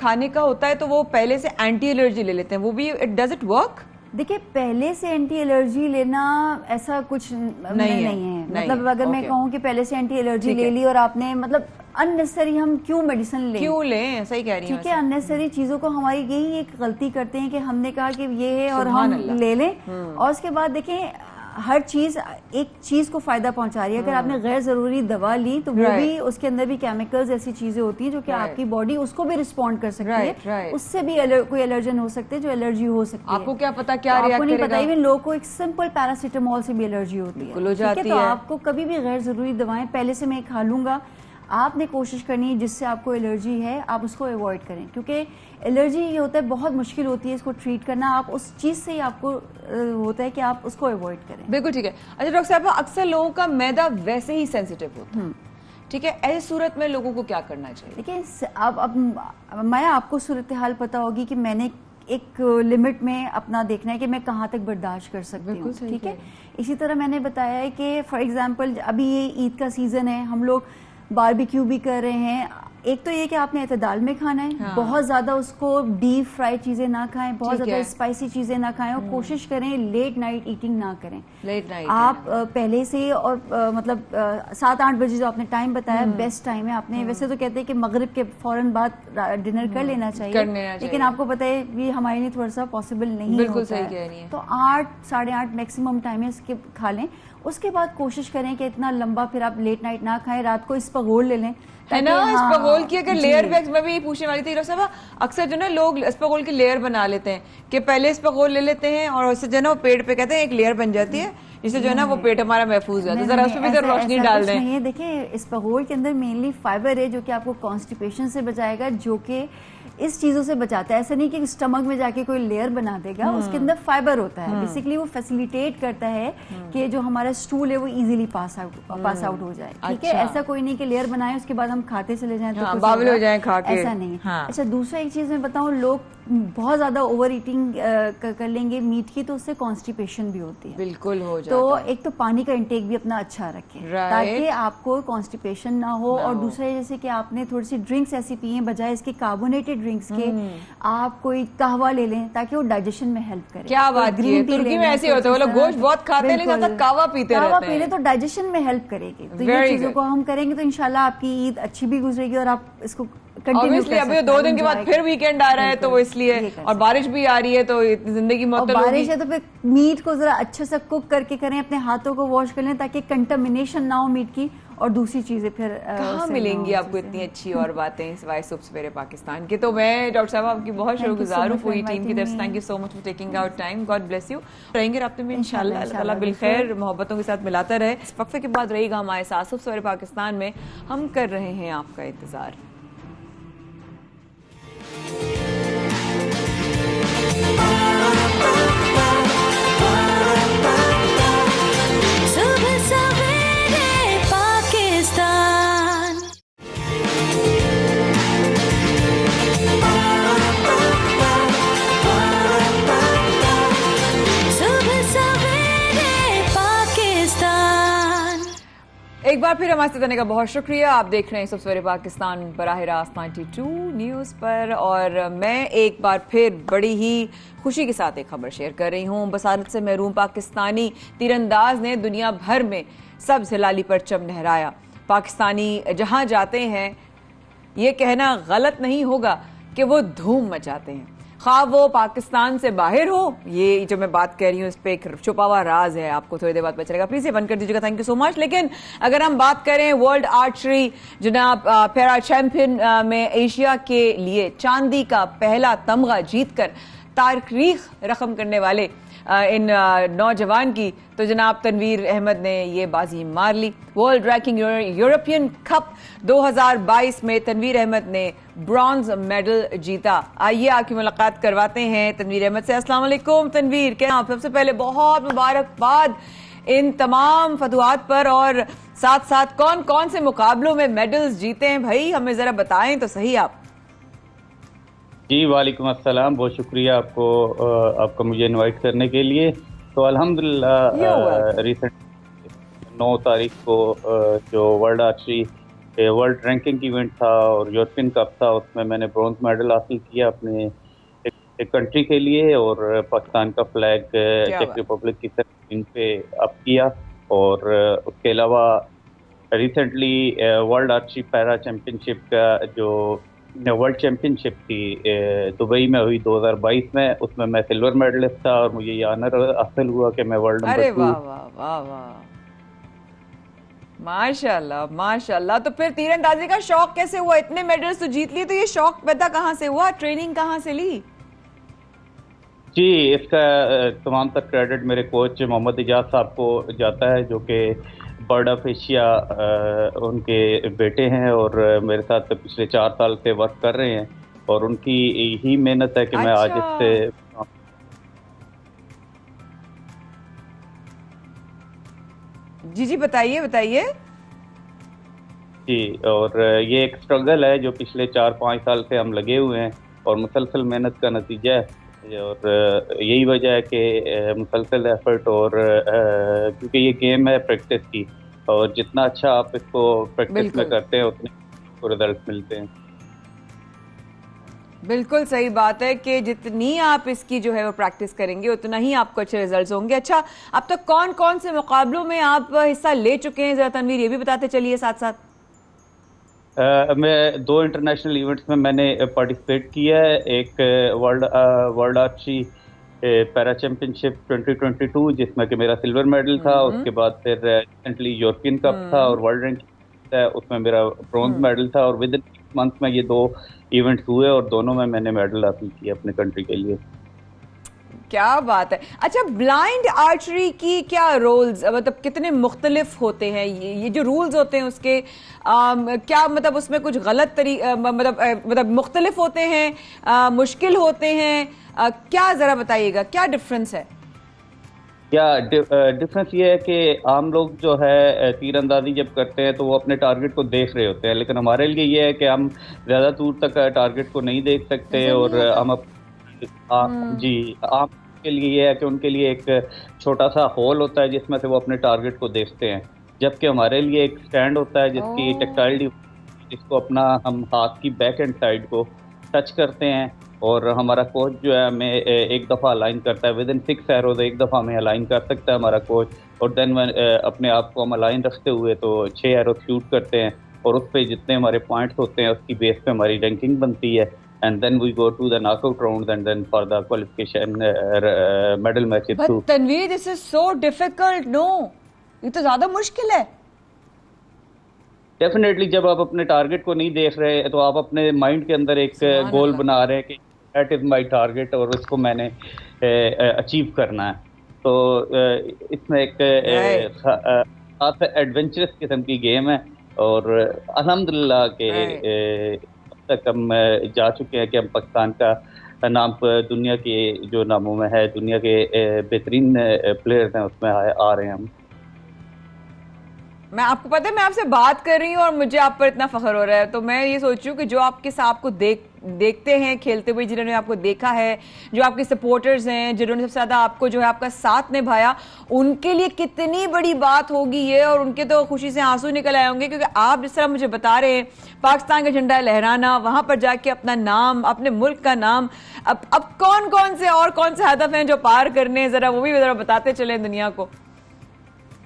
खाने का होता है तो वो पहले से एंटी एलर्जी ले लेते हैं, वो भी डज इट वर्क? देखिए पहले से एंटी एलर्जी लेना ऐसा कुछ नहीं है। मतलब अगर मैं कहूँ कि पहले से एंटी एलर्जी ले ली और आपने मतलब अननेसेसरी, हम क्यों मेडिसिन लें? क्यों लें? सही कह रही हैं। ठीक है, अननेसेसरी चीजों को हमारी यही एक गलती करते हैं कि हमने कहा कि ये है और हम ले लें, और उसके बाद देखें हर चीज एक चीज को फायदा पहुंचा रही है। अगर आपने गैर जरूरी दवा ली तो वो भी उसके अंदर भी केमिकल्स ऐसी चीजें होती हैं जो कि आपकी बॉडी उसको भी रिस्पॉन्ड कर सकती है, उससे भी कोई एलर्जन हो सकते हैं, जो एलर्जी हो सकती है। आपको क्या पता क्या रिएक्ट करेगा? आपको नहीं पता। इवन लोगों को एक सिंपल पैरासीटामोल से भी एलर्जी होती है। तो आपको कभी भी गैर जरूरी दवाएं पहले से मैं खा लूंगा, आपने कोशिश करनी है जिससे आपको एलर्जी है आप उसको अवॉइड करें, क्योंकि एलर्जी ये होता है बहुत मुश्किल होती है इसको ट्रीट करना। आप उस चीज से ही आपको होता है कि आप उसको अवॉइड करें। बिल्कुल ठीक है। अच्छा डॉक्टर साहब, अक्सर लोगों का मैदा वैसे ही सेंसिटिव होता है, ठीक है, ऐसी सूरत में लोगों को क्या करना चाहिए? देखिए अब मैं आपको सूरत हाल पता होगी कि मैंने एक लिमिट में अपना देखना है कि मैं कहाँ तक बर्दाश्त कर सकती हूँ। ठीक है, इसी तरह मैंने बताया है कि फॉर एग्जाम्पल अभी ये ईद का सीजन है, हम लोग बारबेक्यू भी कर रहे हैं, एक तो ये कि आपने एतदाल में खाना है, बहुत ज्यादा उसको डीप फ्राई चीजें ना खाएं, बहुत ज्यादा स्पाइसी चीजें ना खाएं, और कोशिश करें लेट नाइट ईटिंग ना करें। लेट नाइट आप पहले से और मतलब 7-8 बजे जो आपने टाइम बताया बेस्ट टाइम है। आपने वैसे तो कहते हैं कि मगरिब के फौरन बाद डिनर कर लेना चाहिए, लेकिन आपको पता है ये हमारे लिए थोड़ा सा पॉसिबल नहीं बिल्कुल होता सही है। कह रही हैं। तो 8-8:30 मैक्सिमम टाइम है इसके खा लें। उसके बाद कोशिश करें कि इतना लंबा फिर आप लेट नाइट ना खाएं, रात को इसपगोल ले लें है ना। इसपगोल की अगर लेयर बैग्स, मैं भी यही पूछने वाली थी रौसा, अक्सर जो ना लोग इसपगोल की लेयर बना लेते हैं कि पहले इसपगोल ले लेते हैं और उससे जो ना वो पेट पे कहते हैं एक लेयर बन जाती है, जिससे जो है ना वो पेट हमारा महफूज है। तो जरा उसमें भी जरा रोशनी डाल दें। नहीं, देखिए इसपगोल के अंदर मेनली फाइबर है जो कि आपको कॉन्स्टिपेशन से बचाएगा, जो कि इस चीजों से बचाता है। ऐसा नहीं कि स्टमक में जाके कोई लेयर बना देगा, उसके अंदर फाइबर होता है। बेसिकली वो फैसिलिटेट करता है कि जो हमारा स्टूल है वो इजीली पास आउट हो जाए। ठीक है, ऐसा कोई नहीं कि लेयर बनाए उसके बाद हम खाते चले जाएं तो बावल हो जाए खा के, ऐसा नहीं। अच्छा, दूसरा एक चीज मैं बताऊं, लोग बहुत ज्यादा ओवर ईटिंग कर लेंगे मीट की, तो उससे कॉन्स्टिपेशन भी होती है। बिल्कुल हो जाता तो है। एक तो पानी का इंटेक भी अपना अच्छा रखें ताकि आपको कॉन्स्टिपेशन ना हो। और दूसरा जैसे कि आपने थोड़ी सी ड्रिंक्स ऐसी पी हैं बजाय इसके कार्बोनेटेड ड्रिंक्स के, आप कोई कहवा ले लें ताकि वो डाइजेशन में हेल्प करे। क्या बात की है, तुर्की में ऐसे होता है, वो लोग गोश्त बहुत खाते हैं लेकिन ज्यादा कहवा पीते रहते हैं। कहवा पी लें तो डाइजेशन में हेल्प करेगी। तो ये चीजों को हम करेंगे तो इंशाल्लाह आपकी ईद अच्छी भी गुजरेगी और आप इसको ऑब्वियसली अभी 2 दिन के बाद फिर वीकेंड आ रहा है तो वो इसलिए, और बारिश भी आ रही है तो जिंदगी मौत बारिश है तो फिर मीट को जरा अच्छे से कुक करके करें, अपने हाथों को वॉश कर लें ताकि कंटामिनेशन ना हो मीट की। और दूसरी चीजें फिर कहाँ मिलेंगी आपको इतनी अच्छी और बातें सिवाय सुबह सवेरे पाकिस्तान के। तो मैं डॉक्टर साहब आपकी बहुत शुक्रगुजार हूँ पूरी टीम की तरफ से। Thank you so much for taking out time. God bless you. रहेंगे राब्ते में इंशाल्लाह, अल्लाह ताला बिलखैर मोहब्बतों के साथ मिलाता रहे। इस वक्फे के बाद रहेगा हमारे साथ सुबह सवेरे पाकिस्तान में। हम कर रहे हैं आपका इंतजार। एक बार फिर हमारे साथ आने का बहुत शुक्रिया। आप देख रहे हैं सुबह सवेरे पाकिस्तान बराह रास्त 92 न्यूज़ पर, और मैं एक बार फिर बड़ी ही खुशी के साथ एक खबर शेयर कर रही हूँ। बसारत से महरूम पाकिस्तानी तीरंदाज ने दुनिया भर में सब्ज़ हिलाली परचम लहराया। पाकिस्तानी जहाँ जाते हैं ये कहना गलत नहीं होगा कि वो धूम मचाते हैं, खा वो पाकिस्तान से बाहर हो। ये जो मैं बात कह रही हूँ इस पे एक छुपा हुआ राज है, आपको थोड़ी देर बाद पता चलेगा। प्लीज ये बंद कर दीजिएगा, थैंक यू सो मच। लेकिन अगर हम बात करें वर्ल्ड आर्चरी जनाब पैरा चैंपियन में एशिया के लिए चांदी का पहला तमगा जीतकर तारीख रकम करने वाले इन नौजवान की, तो जनाब तनवीर अहमद ने ये बाजी मार ली। वर्ल्ड रैंकिंग यूरोपियन कप 2022 में तनवीर अहमद ने ब्रॉन्ज मेडल जीता। आइए आपकी मुलाकात करवाते हैं तनवीर अहमद से। अस्सलाम वालेकुम तनवीर, क्या आप? सबसे पहले बहुत मुबारकबाद इन तमाम फतवात पर, और साथ साथ कौन कौन से मुकाबलों में मेडल्स जीते हैं भाई, हमें जरा बताएं तो सही आप। जी वालेकुम अस्सलाम, बहुत शुक्रिया आपका मुझे इनवाइट करने के लिए। तो अल्हम्दुलिल्लाह रिसेंट 9 तारीख को जो world archery world ranking event था और यूरोपियन कप था, उसमें मैंने ब्रॉन्ज मेडल हासिल किया अपने एक कंट्री के लिए, और पाकिस्तान का फ्लैग चेक रिपब्लिक की तरफ पे अप किया। और उसके अलावा recently world archery para championship का जो वर्ल्ड चैम्पियनशिप थी दुबई में हुई 2022 में, उसमें मैं सिल्वर मेडलिस्ट था और मुझे ये ऑनर हासिल हुआ कि मैं वर्ल्ड नंबर 2। अरे वाह वाह वाह वाह, माशाल्लाह माशाल्लाह। तो फिर तीरंदाजी का शौक कैसे हुआ? इतने मेडल्स तो जीत लिए, तो ये शौक पैदा कहाँ से हुआ? ट्रेनिंग कहाँ से ली? जी, इसका तमाम तर क्रेडिट मेरे कोच मोहम्मद इजाज साहब को जाता है, जो कि बर्ड ऑफ एशिया उनके बेटे हैं और मेरे साथ पिछले 4 साल से वर्क कर रहे हैं, और उनकी ही मेहनत है कि मैं आज इससे। जी बताइए बताइए। जी, और ये एक स्ट्रगल है जो पिछले 4-5 साल से हम लगे हुए हैं और मुसलसल मेहनत का नतीजा है, और यही वजह है कि मुसलसल एफर्ट, और क्योंकि ये गेम है प्रैक्टिस की, और जितना अच्छा आप इसको प्रैक्टिस में करते हैं उतने रिजल्ट मिलते हैं। बिल्कुल सही बात है कि जितनी आप इसकी जो है वो प्रैक्टिस करेंगे उतना ही आपको अच्छे रिजल्ट्स होंगे। अच्छा, अब तक कौन कौन से मुकाबलों में आप हिस्सा ले चुके हैं, जरा तनवीर ये भी बताते चलिए साथ साथ। मैं 2 इंटरनेशनल इवेंट्स में मैंने पार्टिसिपेट किया है। एक वर्ल्ड आर्ची पैरा चैंपियनशिप 2022 जिसमें कि मेरा सिल्वर मेडल था। उसके बाद फिर रिसेंटली यूरोपियन कप था और वर्ल्ड रैंक उसमें मेरा ब्रॉन्ज मेडल था। और विद इन 6 मंथ में ये 2 इवेंट्स हुए और दोनों में मैंने मेडल हासिल किया अपने कंट्री के लिए। क्या बात है। अच्छा, ब्लाइंड आर्चरी की क्या रोल्स, मतलब कितने मुख्तलिफ होते हैं ये जो रूल्स होते हैं उसके क्या मतलब उसमें कुछ गलत मतलब मुख्तलिफ होते हैं, मुश्किल होते हैं, क्या जरा बताइएगा क्या डिफरेंस है? या डिफरेंस ये है कि आम लोग जो है तीरंदाजी जब करते हैं तो वो अपने टारगेट को देख रहे होते हैं, लेकिन हमारे लिए ये है कि हम ज़्यादा दूर तक टारगेट को नहीं देख सकते और हम आम के लिए ये है कि उनके लिए एक छोटा सा होल होता है जिसमें से वो अपने टारगेट को देखते हैं, जबकि हमारे लिए एक स्टैंड होता है जिसकी टेक्टाइल जिसको अपना हम हाथ की बैक एंड साइड को टच करते हैं और हमारा कोच जो है हमें एक दफ़ा अलाइन करता है। विद इन 6 एरोज एक दफ़ा हमें अलाइन कर सकता है हमारा कोच और देन अपने आप को हम अलाइन रखते हुए तो 6 एरो शूट करते हैं और उस पर जितने हमारे पॉइंट्स होते हैं उसकी बेस पे हमारी रैंकिंग बनती है and then we go to the knockout round and then for the qualification medal matches too. Tanveer, this is so difficult. No, ये तो ज्यादा मुश्किल है। डेफिनेटली जब आप अपने टारगेट को नहीं देख रहे तो आप अपने माइंड के अंदर एक गोल बना रहे हैं कि दैट इज माय टारगेट और उसको मैंने अचीव करना है। तो इसमें एक एडवेंचरस किस्म की गेम है और अल्हम्दुलिल्लाह के अब तक हम जा चुके हैं कि हम पाकिस्तान का नाम दुनिया के जो नामों में है, दुनिया के बेहतरीन प्लेयर्स हैं उसमें आ रहे हैं हम। मैं आपको पता है मैं आपसे बात कर रही हूँ और मुझे आप पर इतना फख्र हो रहा है, तो मैं ये सोच रही हूँ कि जो आपके साथ आपको देखते हैं खेलते हुए, जिन्होंने आपको देखा है, जो आपके सपोर्टर्स हैं, जिन्होंने सबसे ज्यादा आपको जो है आपका साथ निभाया, उनके लिए कितनी बड़ी बात होगी ये और उनके तो खुशी से आंसू निकल आए होंगे, क्योंकि आप जिस तरह मुझे बता रहे हैं पाकिस्तान का झंडा लहराना, वहां पर जाके अपना नाम, अपने मुल्क का नाम, अब कौन कौन से और कौन से हदफ हैं जो पार करने हैं, जरा वो भी जरा बताते चले दुनिया को।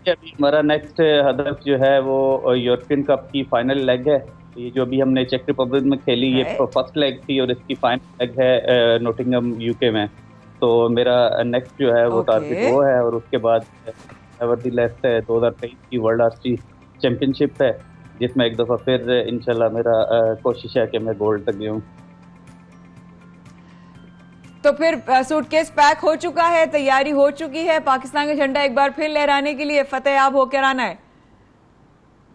अभी हमारा नेक्स्ट हदफ जो है वो यूरोपियन कप की फाइनल लेग है। ये जो भी हमने चेक रिपब्लिक में खेली ये फर्स्ट लेग थी और इसकी फाइनल लेग है नोटिंगहम यूके में। तो मेरा नेक्स्ट जो है वो टारगेट वो है और उसके बाद नेवरदीलेस 2023 की वर्ल्ड आर्ची चैंपियनशिप है जिसमें एक दफ़ा फिर इंशाल्लाह मेरा कोशिश है कि मैं गोल्ड तक जाऊँ। तो फिर सूटकेस पैक हो चुका है, तैयारी हो चुकी है, पाकिस्तान का झंडा एक बार फिर लहराने के लिए फतेहाब होकर आना है?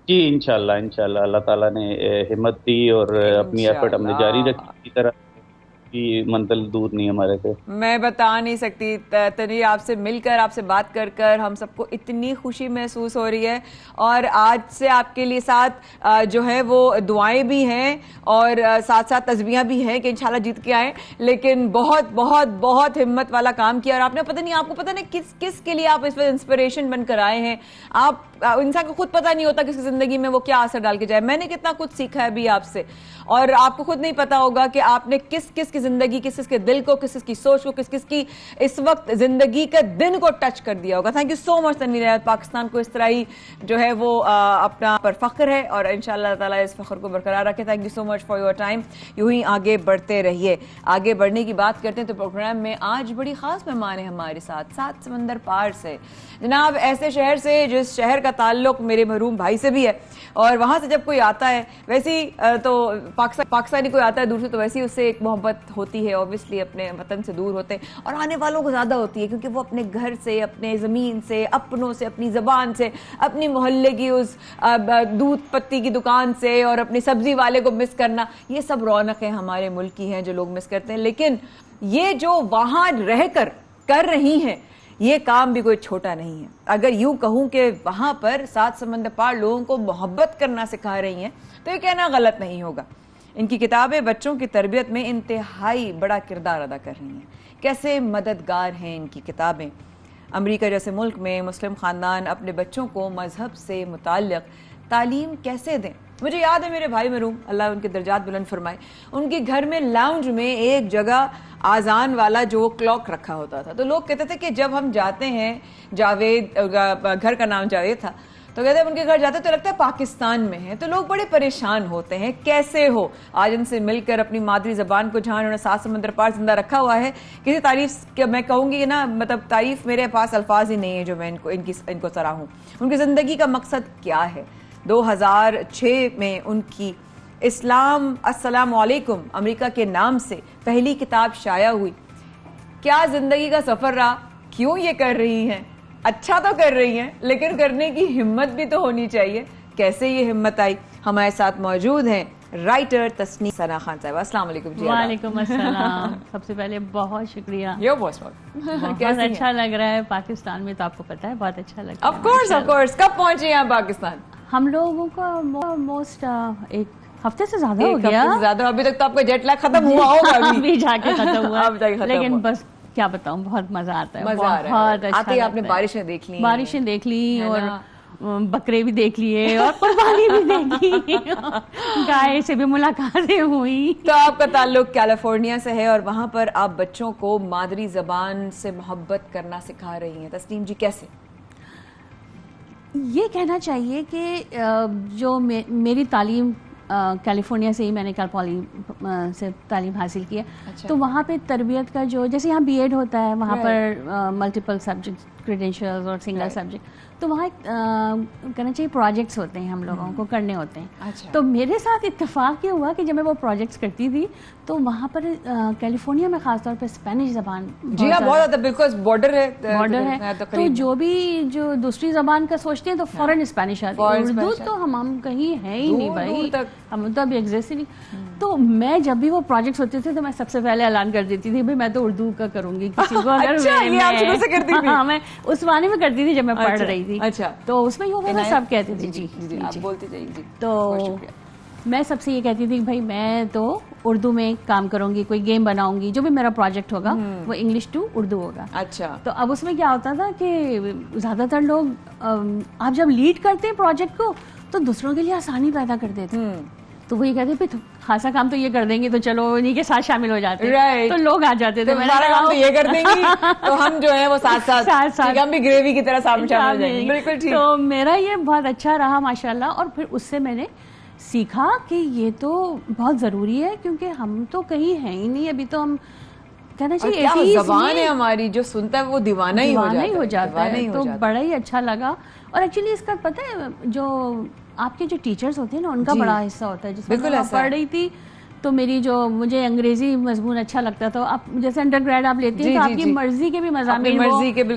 जी इंशाल्लाह इंशाल्लाह, अल्लाह ताला ने हिम्मत दी और अपनी एफर्ट हमने जारी रखी। की तरह की मंजिल दूर नहीं हमारे से। मैं बता नहीं सकती तनवीर, आपसे मिलकर, आपसे बात कर कर हम सबको इतनी खुशी महसूस हो रही है और आज से आपके लिए साथ जो है वो दुआएं भी हैं और साथ साथ तस्बीहां भी हैं कि इंशाल्लाह जीत के आए। लेकिन बहुत बहुत बहुत हिम्मत वाला काम किया और आपने पता नहीं किस किस के लिए आप इस वक्त इंस्पिरेशन बनकर आए हैं। आप इंसान को खुद पता नहीं होता किसी जिंदगी में वो क्या असर डाल के जाए। मैंने कितना कुछ सीखा है अभी आपसे और आपको खुद नहीं पता होगा कि आपने किस किस की जिंदगी, किस किस के दिल को, किस किस की सोच को, किस किस की इस वक्त जिंदगी के दिन को टच कर दिया होगा। Thank you so much Tanveer. Pakistan को इस तरह ही जो है वो अपना पर फख्र है और इंशाल्लाह ताला इस फख्र को बरकरार रखे। Thank you so much for your time. यूं ही आगे बढ़ते रहिए। आगे बढ़ने की बात करते हैं तो प्रोग्राम में आज बड़ी खास मेहमान है हमारे साथ, 7 समंदर पार से जनाब, ऐसे शहर से जिस शहर का ताल्लुक मेरे महरूम भाई से भी है और वहां से जब कोई आता है वैसे ही तो पाकिस्तानी कोई आता है दूर से तो वैसे ही उससे एक मोहब्बत होती है, ऑब्वियसली अपने वतन से दूर होते हैं और आने वालों को ज्यादा होती है क्योंकि वो अपने घर से, अपने जमीन से, अपनों से, अपनी जबान से, अपनी मोहल्ले की उस दूध पत्ती की दुकान से और अपनी सब्जी वाले को मिस करना, ये सब रौनकें हमारे मुल्क की हैं जो लोग मिस करते हैं। लेकिन ये जो वहां रहकर कर रही हैं ये काम भी कोई छोटा नहीं है। अगर यूं कहूं कि वहां पर 7 समंदर पार लोगों को मोहब्बत करना सिखा रही हैं तो ये कहना गलत नहीं होगा। इनकी किताबें बच्चों की तरबियत में इंतहाई बड़ा किरदार अदा कर रही हैं। कैसे मददगार हैं इनकी किताबें। अमेरिका जैसे मुल्क में मुस्लिम ख़ानदान अपने बच्चों को मजहब से मुताल्लिक़ तालीम कैसे दें। मुझे याद है मेरे भाई मरूम, अल्लाह उनके दर्जात बुलंद फरमाए, उनके घर में लाउंज में एक जगह आजान वाला जो क्लॉक रखा होता था, तो लोग कहते थे कि जब हम जाते हैं, जावेद, घर का नाम जावेद था, तो कहते हैं उनके घर जाते तो लगता है पाकिस्तान में है। तो लोग बड़े परेशान होते हैं, कैसे हो। आज इनसे मिलकर अपनी मादरी जबान को, जहां उन्होंने 7 समंदर पार जिंदा रखा हुआ है, किसी तारीफ मैं कहूंगी ना, मतलब तारीफ मेरे पास अल्फाज ही नहीं है जो मैं इनको सराहूं। उनकी जिंदगी का मकसद क्या है। 2006 में उनकी इस्लाम अस्सलामु अलैकुम अमेरिका के नाम से पहली किताब शाया हुई। क्या जिंदगी का सफर रहा, क्यों ये कर रही हैं, अच्छा तो कर रही हैं, लेकिन करने की हिम्मत भी तो होनी चाहिए। कैसे ये हिम्मत आई। हमारे साथ मौजूद हैं राइटर तस्नीम सना खान साहब। अस्सलाम वालेकुम जी। वालेकुम अस्सलाम। सबसे पहले बहुत शुक्रिया। यो बहुत अच्छा लग रहा है पाकिस्तान में, तो आपको पता है बहुत अच्छा लग रहा है। Of course. कब पहुंचे यहाँ पाकिस्तान? हम लोगों का ऑलमोस्ट एक हफ्ते से ज्यादा हो गया। ज्यादा। अभी तक तो आपका जेट लैग खत्म हुआ होगा। अभी जाके खत्म हुआ लेकिन बस क्या बताऊं, बहुत मजा आता है। बहुत अच्छा आते आपने बारिशें देख ली और बकरे भी देख लिए और कुर्बानी भी देखी, गाय से भी मुलाकातें हुई। तो आपका ताल्लुक कैलिफोर्निया से है और वहां पर आप बच्चों को मादरी जबान से मोहब्बत करना सिखा रही हैं। तस्नीम जी, कैसे? ये कहना चाहिए कि जो मेरी तालीम कैलिफोर्निया से ही मैंने कैलपॉली से तालीम हासिल की है। अच्छा। तो वहाँ पे तरबियत का जो, जैसे यहाँ बीएड होता है, वहाँ पर मल्टीपल सब्जेक्ट क्रेडेंशियल्स और सिंगल सब्जेक्ट, तो वहाँ कहना चाहिए प्रोजेक्ट्स होते हैं, हम लोगों को करने होते हैं। अच्छा। तो मेरे साथ इत्तेफाक ये हुआ कि जब मैं वो प्रोजेक्ट्स करती थी तो वहाँ पर कैलिफोर्निया में खासतौर पर स्पेनिश जबान जी हाँ बहुत ज़्यादा, बिकॉज बॉर्डर है। तो जो दूसरी जबान का सोचते हैं तो फौरन स्पेनिश आती है। उर्दू तो हम कहीं है ही नहीं भाई, हम तो अभी एग्जिस्ट ही नहीं। तो मैं जब भी वो प्रोजेक्ट्स होते थे तो मैं सबसे पहले ऐलान कर देती थी भाई मैं तो उर्दू का करूंगी किसी को। अगर मैं उस माने में करती थी जब मैं पढ़ रही थी। अच्छा। तो उसमें ये सब कहते थे। जी आप बोलती जाइए। तो मैं सबसे ये कहती थी भाई मैं तो उर्दू में काम करूंगी, कोई गेम बनाऊंगी, जो भी मेरा प्रोजेक्ट होगा वो इंग्लिश टू उर्दू होगा। अच्छा। तो अब उसमें क्या होता था कि ज्यादातर लोग आप जब लीड करते हैं प्रोजेक्ट को तो दूसरों के लिए आसानी पैदा कर देते हैं। तो वही कहते थे खासा काम तो ये कर देंगे तो चलो इन्हीं के साथ शामिल हो जाते हैं। तो लोग आ जाते थे, तो मैंने काम तो ये कर देंगी तो हम जो है वो साथ हम भी ग्रेवी की तरह शामिल हो जाएंगे। बिल्कुल ठीक। तो मेरा ये बहुत अच्छा रहा माशाल्लाह। और फिर उससे मैंने सीखा कि ये तो बहुत जरूरी है क्योंकि हम तो कहीं है ही नहीं। अभी तो हम कहना चाहिए ज़बान है हमारी, जो सुनता है वो दीवाना ही हो जाता है। तो बड़ा ही अच्छा लगा। और एक्चुअली इसका पता है जो आपके जो टीचर्स होते हैं ना उनका बड़ा हिस्सा होता है। जिसमें मैं पढ़ रही थी तो मेरी जो मुझे अंग्रेजी मजमून अच्छा लगता था। आप जैसे अंडर ग्रेड आप लेती हैं तो आपकी मर्जी के भी मज़ामीन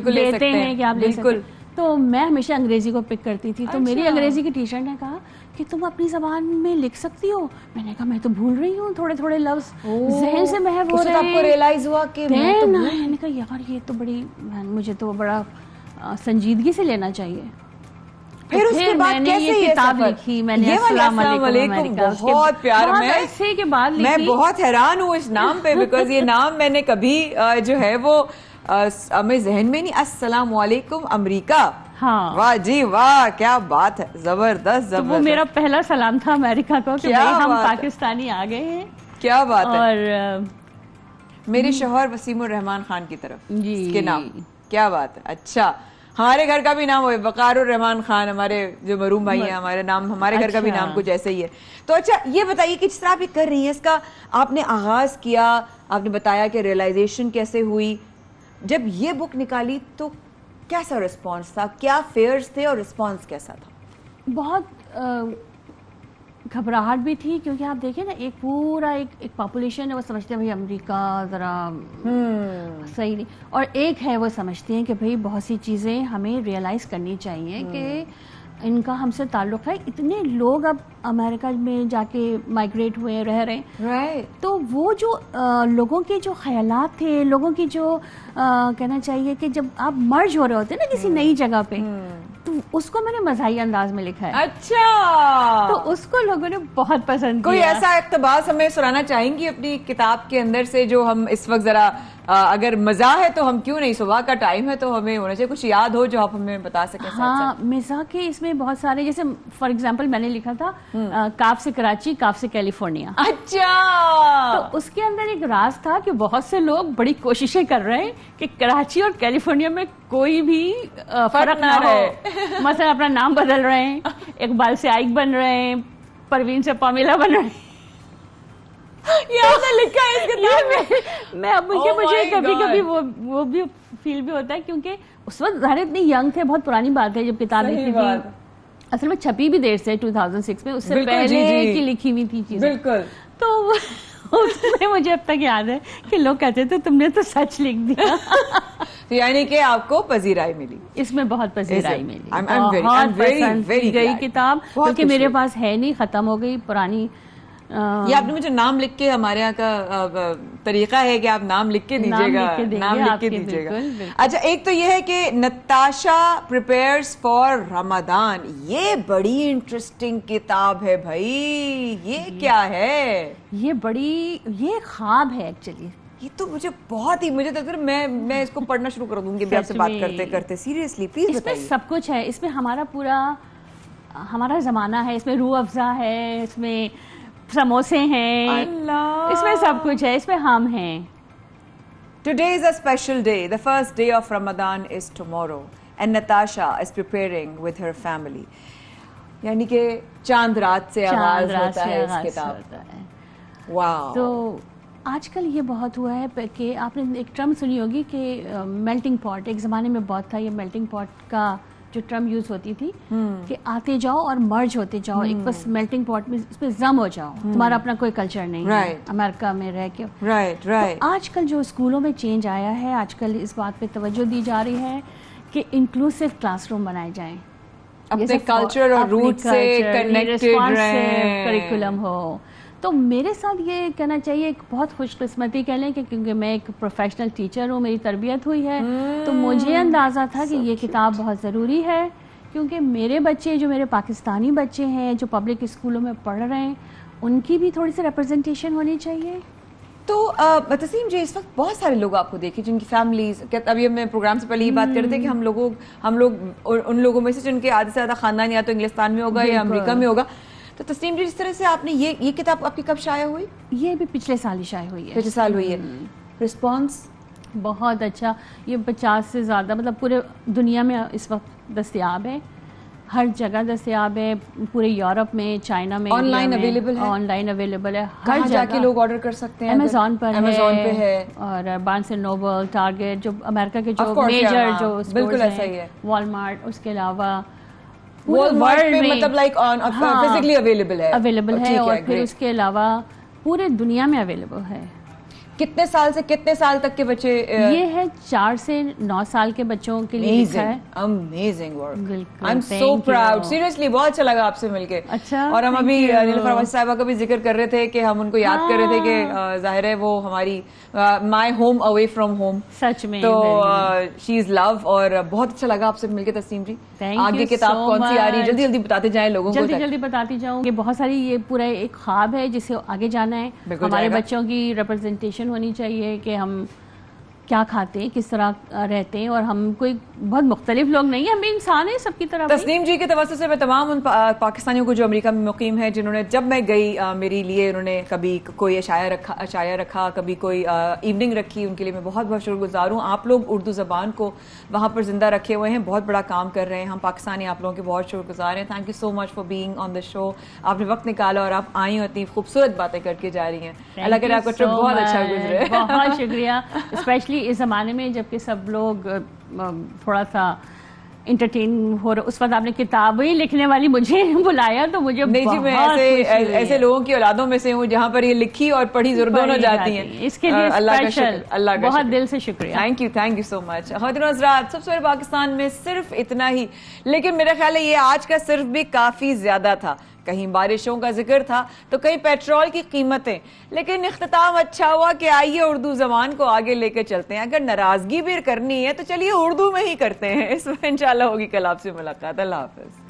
लेते हैं कि आप ले सकते हैं। तो मैं हमेशा अंग्रेजी को पिक करती थी। तो मेरी अंग्रेजी की टीचर ने कहा कि तुम अपनी जबान में लिख सकती हो। मैंने कहा मैं तो भूल रही हूँ, थोड़े थोड़े लफ्ज ज़हन से महव हो रहे हैं। आपको रियलाइज हुआ कि मैंने कहा यार ये तो बड़ी, मुझे तो बड़ा संजीदगी से लेना चाहिए। फिर उसके बाद कैसे ये किताब लिखी मैंने, अस्सलाम वालेकुम, बहुत प्यार। मैं बहुत हैरान हूँ इस नाम पे, बिकॉज ये नाम मैंने कभी जो है वो हमें जहन में नहीं। अस्सलाम वालेकुम अमेरिका। हाँ। वाह जी वाह, क्या बात है, जबरदस्त। तो वो मेरा पहला सलाम था अमेरिका को कि भाई हम पाकिस्तानी आ गए हैं। क्या बात है। और मेरे शौहर वसीमुर रहमान खान की तरफ के नाम। क्या बात है। अच्छा, हमारे घर का भी नाम है वकारुर रहमान खान, हमारे जो मरूम भाई हैं, हमारे नाम, हमारे घर का भी नाम कुछ ऐसे ही है। तो अच्छा ये बताइए कि जिस तरह आप ये कर रही हैं, इसका आपने आगाज किया, आपने बताया कि रियलाइजेशन कैसे हुई, जब ये बुक निकाली तो कैसा रिस्पॉन्स था, क्या फेयर्स थे और रिस्पॉन्स कैसा था? बहुत घबराहट भी थी क्योंकि आप देखें ना एक पूरा एक पॉपुलेशन है वो समझते हैं भाई अमेरिका जरा सही नहीं, और एक है वो समझते हैं कि भाई बहुत सी चीज़ें हमें रियलाइज़ करनी चाहिए कि इनका हमसे ताल्लुक है। इतने लोग अब अमेरिका में जाके माइग्रेट हुए रह रहे हैं। तो वो जो लोगों के जो ख्यालात थे, लोगों की जो कहना चाहिए कि जब आप मर्ज हो रहे होते हैं ना किसी नई जगह पे, तो उसको मैंने मज़ाही अंदाज में लिखा है। अच्छा। तो उसको लोगों ने बहुत पसंद किया। कोई ऐसा इक़्तिबास हमें सुनाना चाहेंगी अपनी किताब के अंदर से जो हम इस वक्त जरा अगर मजा है तो हम क्यों नहीं, सुबह का टाइम है तो हमें होना चाहिए कुछ याद हो जो आप हमें बता सकें। हाँ, मिज़ा के इसमें बहुत सारे, जैसे फॉर एग्जांपल मैंने लिखा था काफ से कराची, काफ से कैलिफोर्निया। अच्छा, तो उसके अंदर एक राज था कि बहुत से लोग बड़ी कोशिशें कर रहे हैं कि कराची और कैलिफोर्निया में कोई भी फर्क ना हो। मतलब अपना नाम बदल रहे हैं, इकबाल से आइक बन रहे हैं, परवीन से पामिला बन रहे हैं। ये आपने लिखा है इस किताब में? मैं अब मुझे कभी कभी वो भी फील भी होता है, क्योंकि उस वक्त ज़ाहिर इतनी यंग थे, बहुत पुरानी बात है जब किताब लिखी थी। असल में छपी भी देर से 2006 में, उससे पहले की लिखी हुई थी चीजें। बिल्कुल। तो उसमें मुझे अब तक याद है कि लोग कहते थे तुमने तो सच लिख दिया। तो यानी कि आपको पज़ीराई मिली, इसमें बहुत पज़ीराई मिली, बहुत पसंद की गई किताब, क्योंकि मेरे पास है नहीं, खत्म हो गई पुरानी। ये आपने मुझे नाम लिख के, हमारे यहाँ का तरीका है कि आप नाम लिख के दीजिएगा, नाम लिख के दीजिएगा। अच्छा, एक तो ये है कि नताशा प्रिपेयर्स फॉर रमजान, ये बड़ी इंटरेस्टिंग किताब है भाई। ये क्या है? ये ख्वाब है एक्चुअली। ये तो मुझे बहुत ही, मुझे तो मैं इसको पढ़ना शुरू कर दूंगी आपसे बात करते करते। सीरियसली प्लीज बताइए। इसमें सब कुछ है, इसमें हमारा जमाना है, इसमें रूह अफ़ज़ा है, इसमें समोसे हैं, इसमें सब कुछ है, इसमें हम हैं। Today is a special day. The first day of Ramadan is tomorrow, and Natasha is preparing with her family. यानी कि चांद रात से आगाज होता है इस किताब। वाह। तो आजकल ये बहुत हुआ है कि आपने एक टर्म सुनी होगी कि मेल्टिंग पॉट, एक जमाने में बहुत था ये मेल्टिंग पॉट का जो टर्म यूज होती थी कि आते जाओ और मर्ज होते जाओ, एक बस मेल्टिंग पॉट में इसमें जम हो जाओ, तुम्हारा अपना कोई कल्चर नहीं है अमेरिका में रह के। राइट। तो आजकल जो स्कूलों में चेंज आया है, आजकल इस बात पे तवज्जो दी जा रही है कि इंक्लूसिव क्लासरूम बनाए जाएं, अपने कल्चर और रूट से कनेक्टेड रहें, करिकुलम हो। तो मेरे साथ ये कहना चाहिए, एक बहुत खुशकिस्मती कह लें कि क्योंकि मैं एक प्रोफेशनल टीचर हूँ, मेरी तरबियत हुई है, तो मुझे अंदाज़ा था कि ये किताब बहुत ज़रूरी है, क्योंकि मेरे बच्चे, जो मेरे पाकिस्तानी बच्चे हैं जो पब्लिक स्कूलों में पढ़ रहे हैं, उनकी भी थोड़ी सी रिप्रेजेंटेशन होनी चाहिए। तो तस्नीम जी, इस वक्त बहुत सारे लोग आपको देखे जिनकी फैमिलीज, अभी हम प्रोग्राम से पहले ये बात कर रहे थे कि हम लोग उन लोगों में से जिनके आधे से ज़्यादा खानदान या तो इंग्लिस्तान में होगा या अमेरिका में होगा। तो तस्नीम जी, जिस तरह से आपने ये किताब आपकी कब शाया हुई? ये भी पिछले साल ही शाया हुई है। पिछले साल हुई है। रिस्पॉन्स बहुत अच्छा, ये 50 से ज़्यादा, मतलब पूरे दुनिया में इस वक्त दस्तयाब है, हर जगह दस्तयाब है, पूरे यूरोप में, चाइना में, ऑनलाइन अवेलेबल है। ऑनलाइन अवेलेबल है, हर जाके लोग ऑर्डर कर सकते हैं। अमेज़ॉन पे है और बार्न्स एंड नोबल, टारगेट, जो अमेरिका के जो मेजर जो बिल्कुल ऐसा ही है, वॉलमार्ट, उसके अलावा वर्ल्ड में, मतलब लाइक ऑन फिजिकली अवेलेबल है और फिर उसके अलावा पूरे दुनिया में अवेलेबल है। कितने साल से कितने साल तक के बच्चे? ये है 4 से 9 साल के बच्चों के लिए लिखा है। Amazing work, I am so proud, seriously बहुत अच्छा लगा आपसे मिलके। अच्छा, और हम अभी नीलूफर अवैसी साहिबा का भी जिक्र कर रहे थे कि हम उनको याद कर रहे थे कि जाहिर है वो हमारी my home away from home, सच में, तो शी इज लव। और बहुत अच्छा लगा आपसे मिलके तस्नीम जी। आगे किताब कौन सी आ रही है? जल्दी जल्दी बताते जाएं लोगों को। जल्दी बताती जाऊँ। बहुत सारी, ये पूरा एक ख्वाब है जिसे आगे जाना है। हमारे बच्चों की रिप्रेजेंटेशन होनी चाहिए कि हम क्या खाते हैं, किस तरह रहते हैं, और हम कोई बहुत मुख्तलिफ लोग नहीं है, हम भी इंसान हैं सबकी तरह। तस्नीम जी के तवज्जो से मैं तमाम उन पाकिस्तानियों को जो अमेरिका में मुकीम है, जिन्होंने, जब मैं गई मेरे लिए उन्होंने कभी कोई अशाया रखा, कभी कोई इवनिंग रखी, उनके लिए मैं बहुत बहुत शुक्रगुजार हूँ। आप लोग उर्दू ज़बान को वहाँ पर जिंदा रखे हुए हैं, बहुत बड़ा काम कर रहे हैं। हम पाकिस्तानी आप लोगों के बहुत शुक्रगुजार हैं। Thank you so much for being on the show. आपने वक्त निकाला और आप आई हो, इतनी खूबसूरत बातें करके जा रही हैं। अल्लाह करे आपका ट्रिप बहुत अच्छा गुजरे। बहुत शुक्रिया, स्पेशली इस जमाने में जबकि सब लोग थोड़ा सा इंटरटेन हो रहे, उस वक्त आपने किताबें लिखने वाली मुझे बुलाया, तो मुझे नहीं जी, मैं ऐसे लोगों की औलादों में से हूँ जहाँ पर ये लिखी और पढ़ी दोनों जाती हैं। इसके लिए अल्लाह का बहुत दिल से शुक्रिया। Thank you so much. ख़वातीन और हज़रात, सबसे पहले पाकिस्तान में सिर्फ इतना ही, लेकिन मेरा ख्याल है ये आज का सिर्फ भी काफी ज्यादा था। कहीं बारिशों का जिक्र था तो कहीं पेट्रोल की कीमतें, लेकिन इख्तिताम अच्छा हुआ कि आइए उर्दू ज़बान को आगे लेकर चलते हैं। अगर नाराजगी भी करनी है तो चलिए उर्दू में ही करते हैं। इसमें इंशाल्लाह होगी कल आपसे मुलाकात। अल्लाह हाफ़िज़।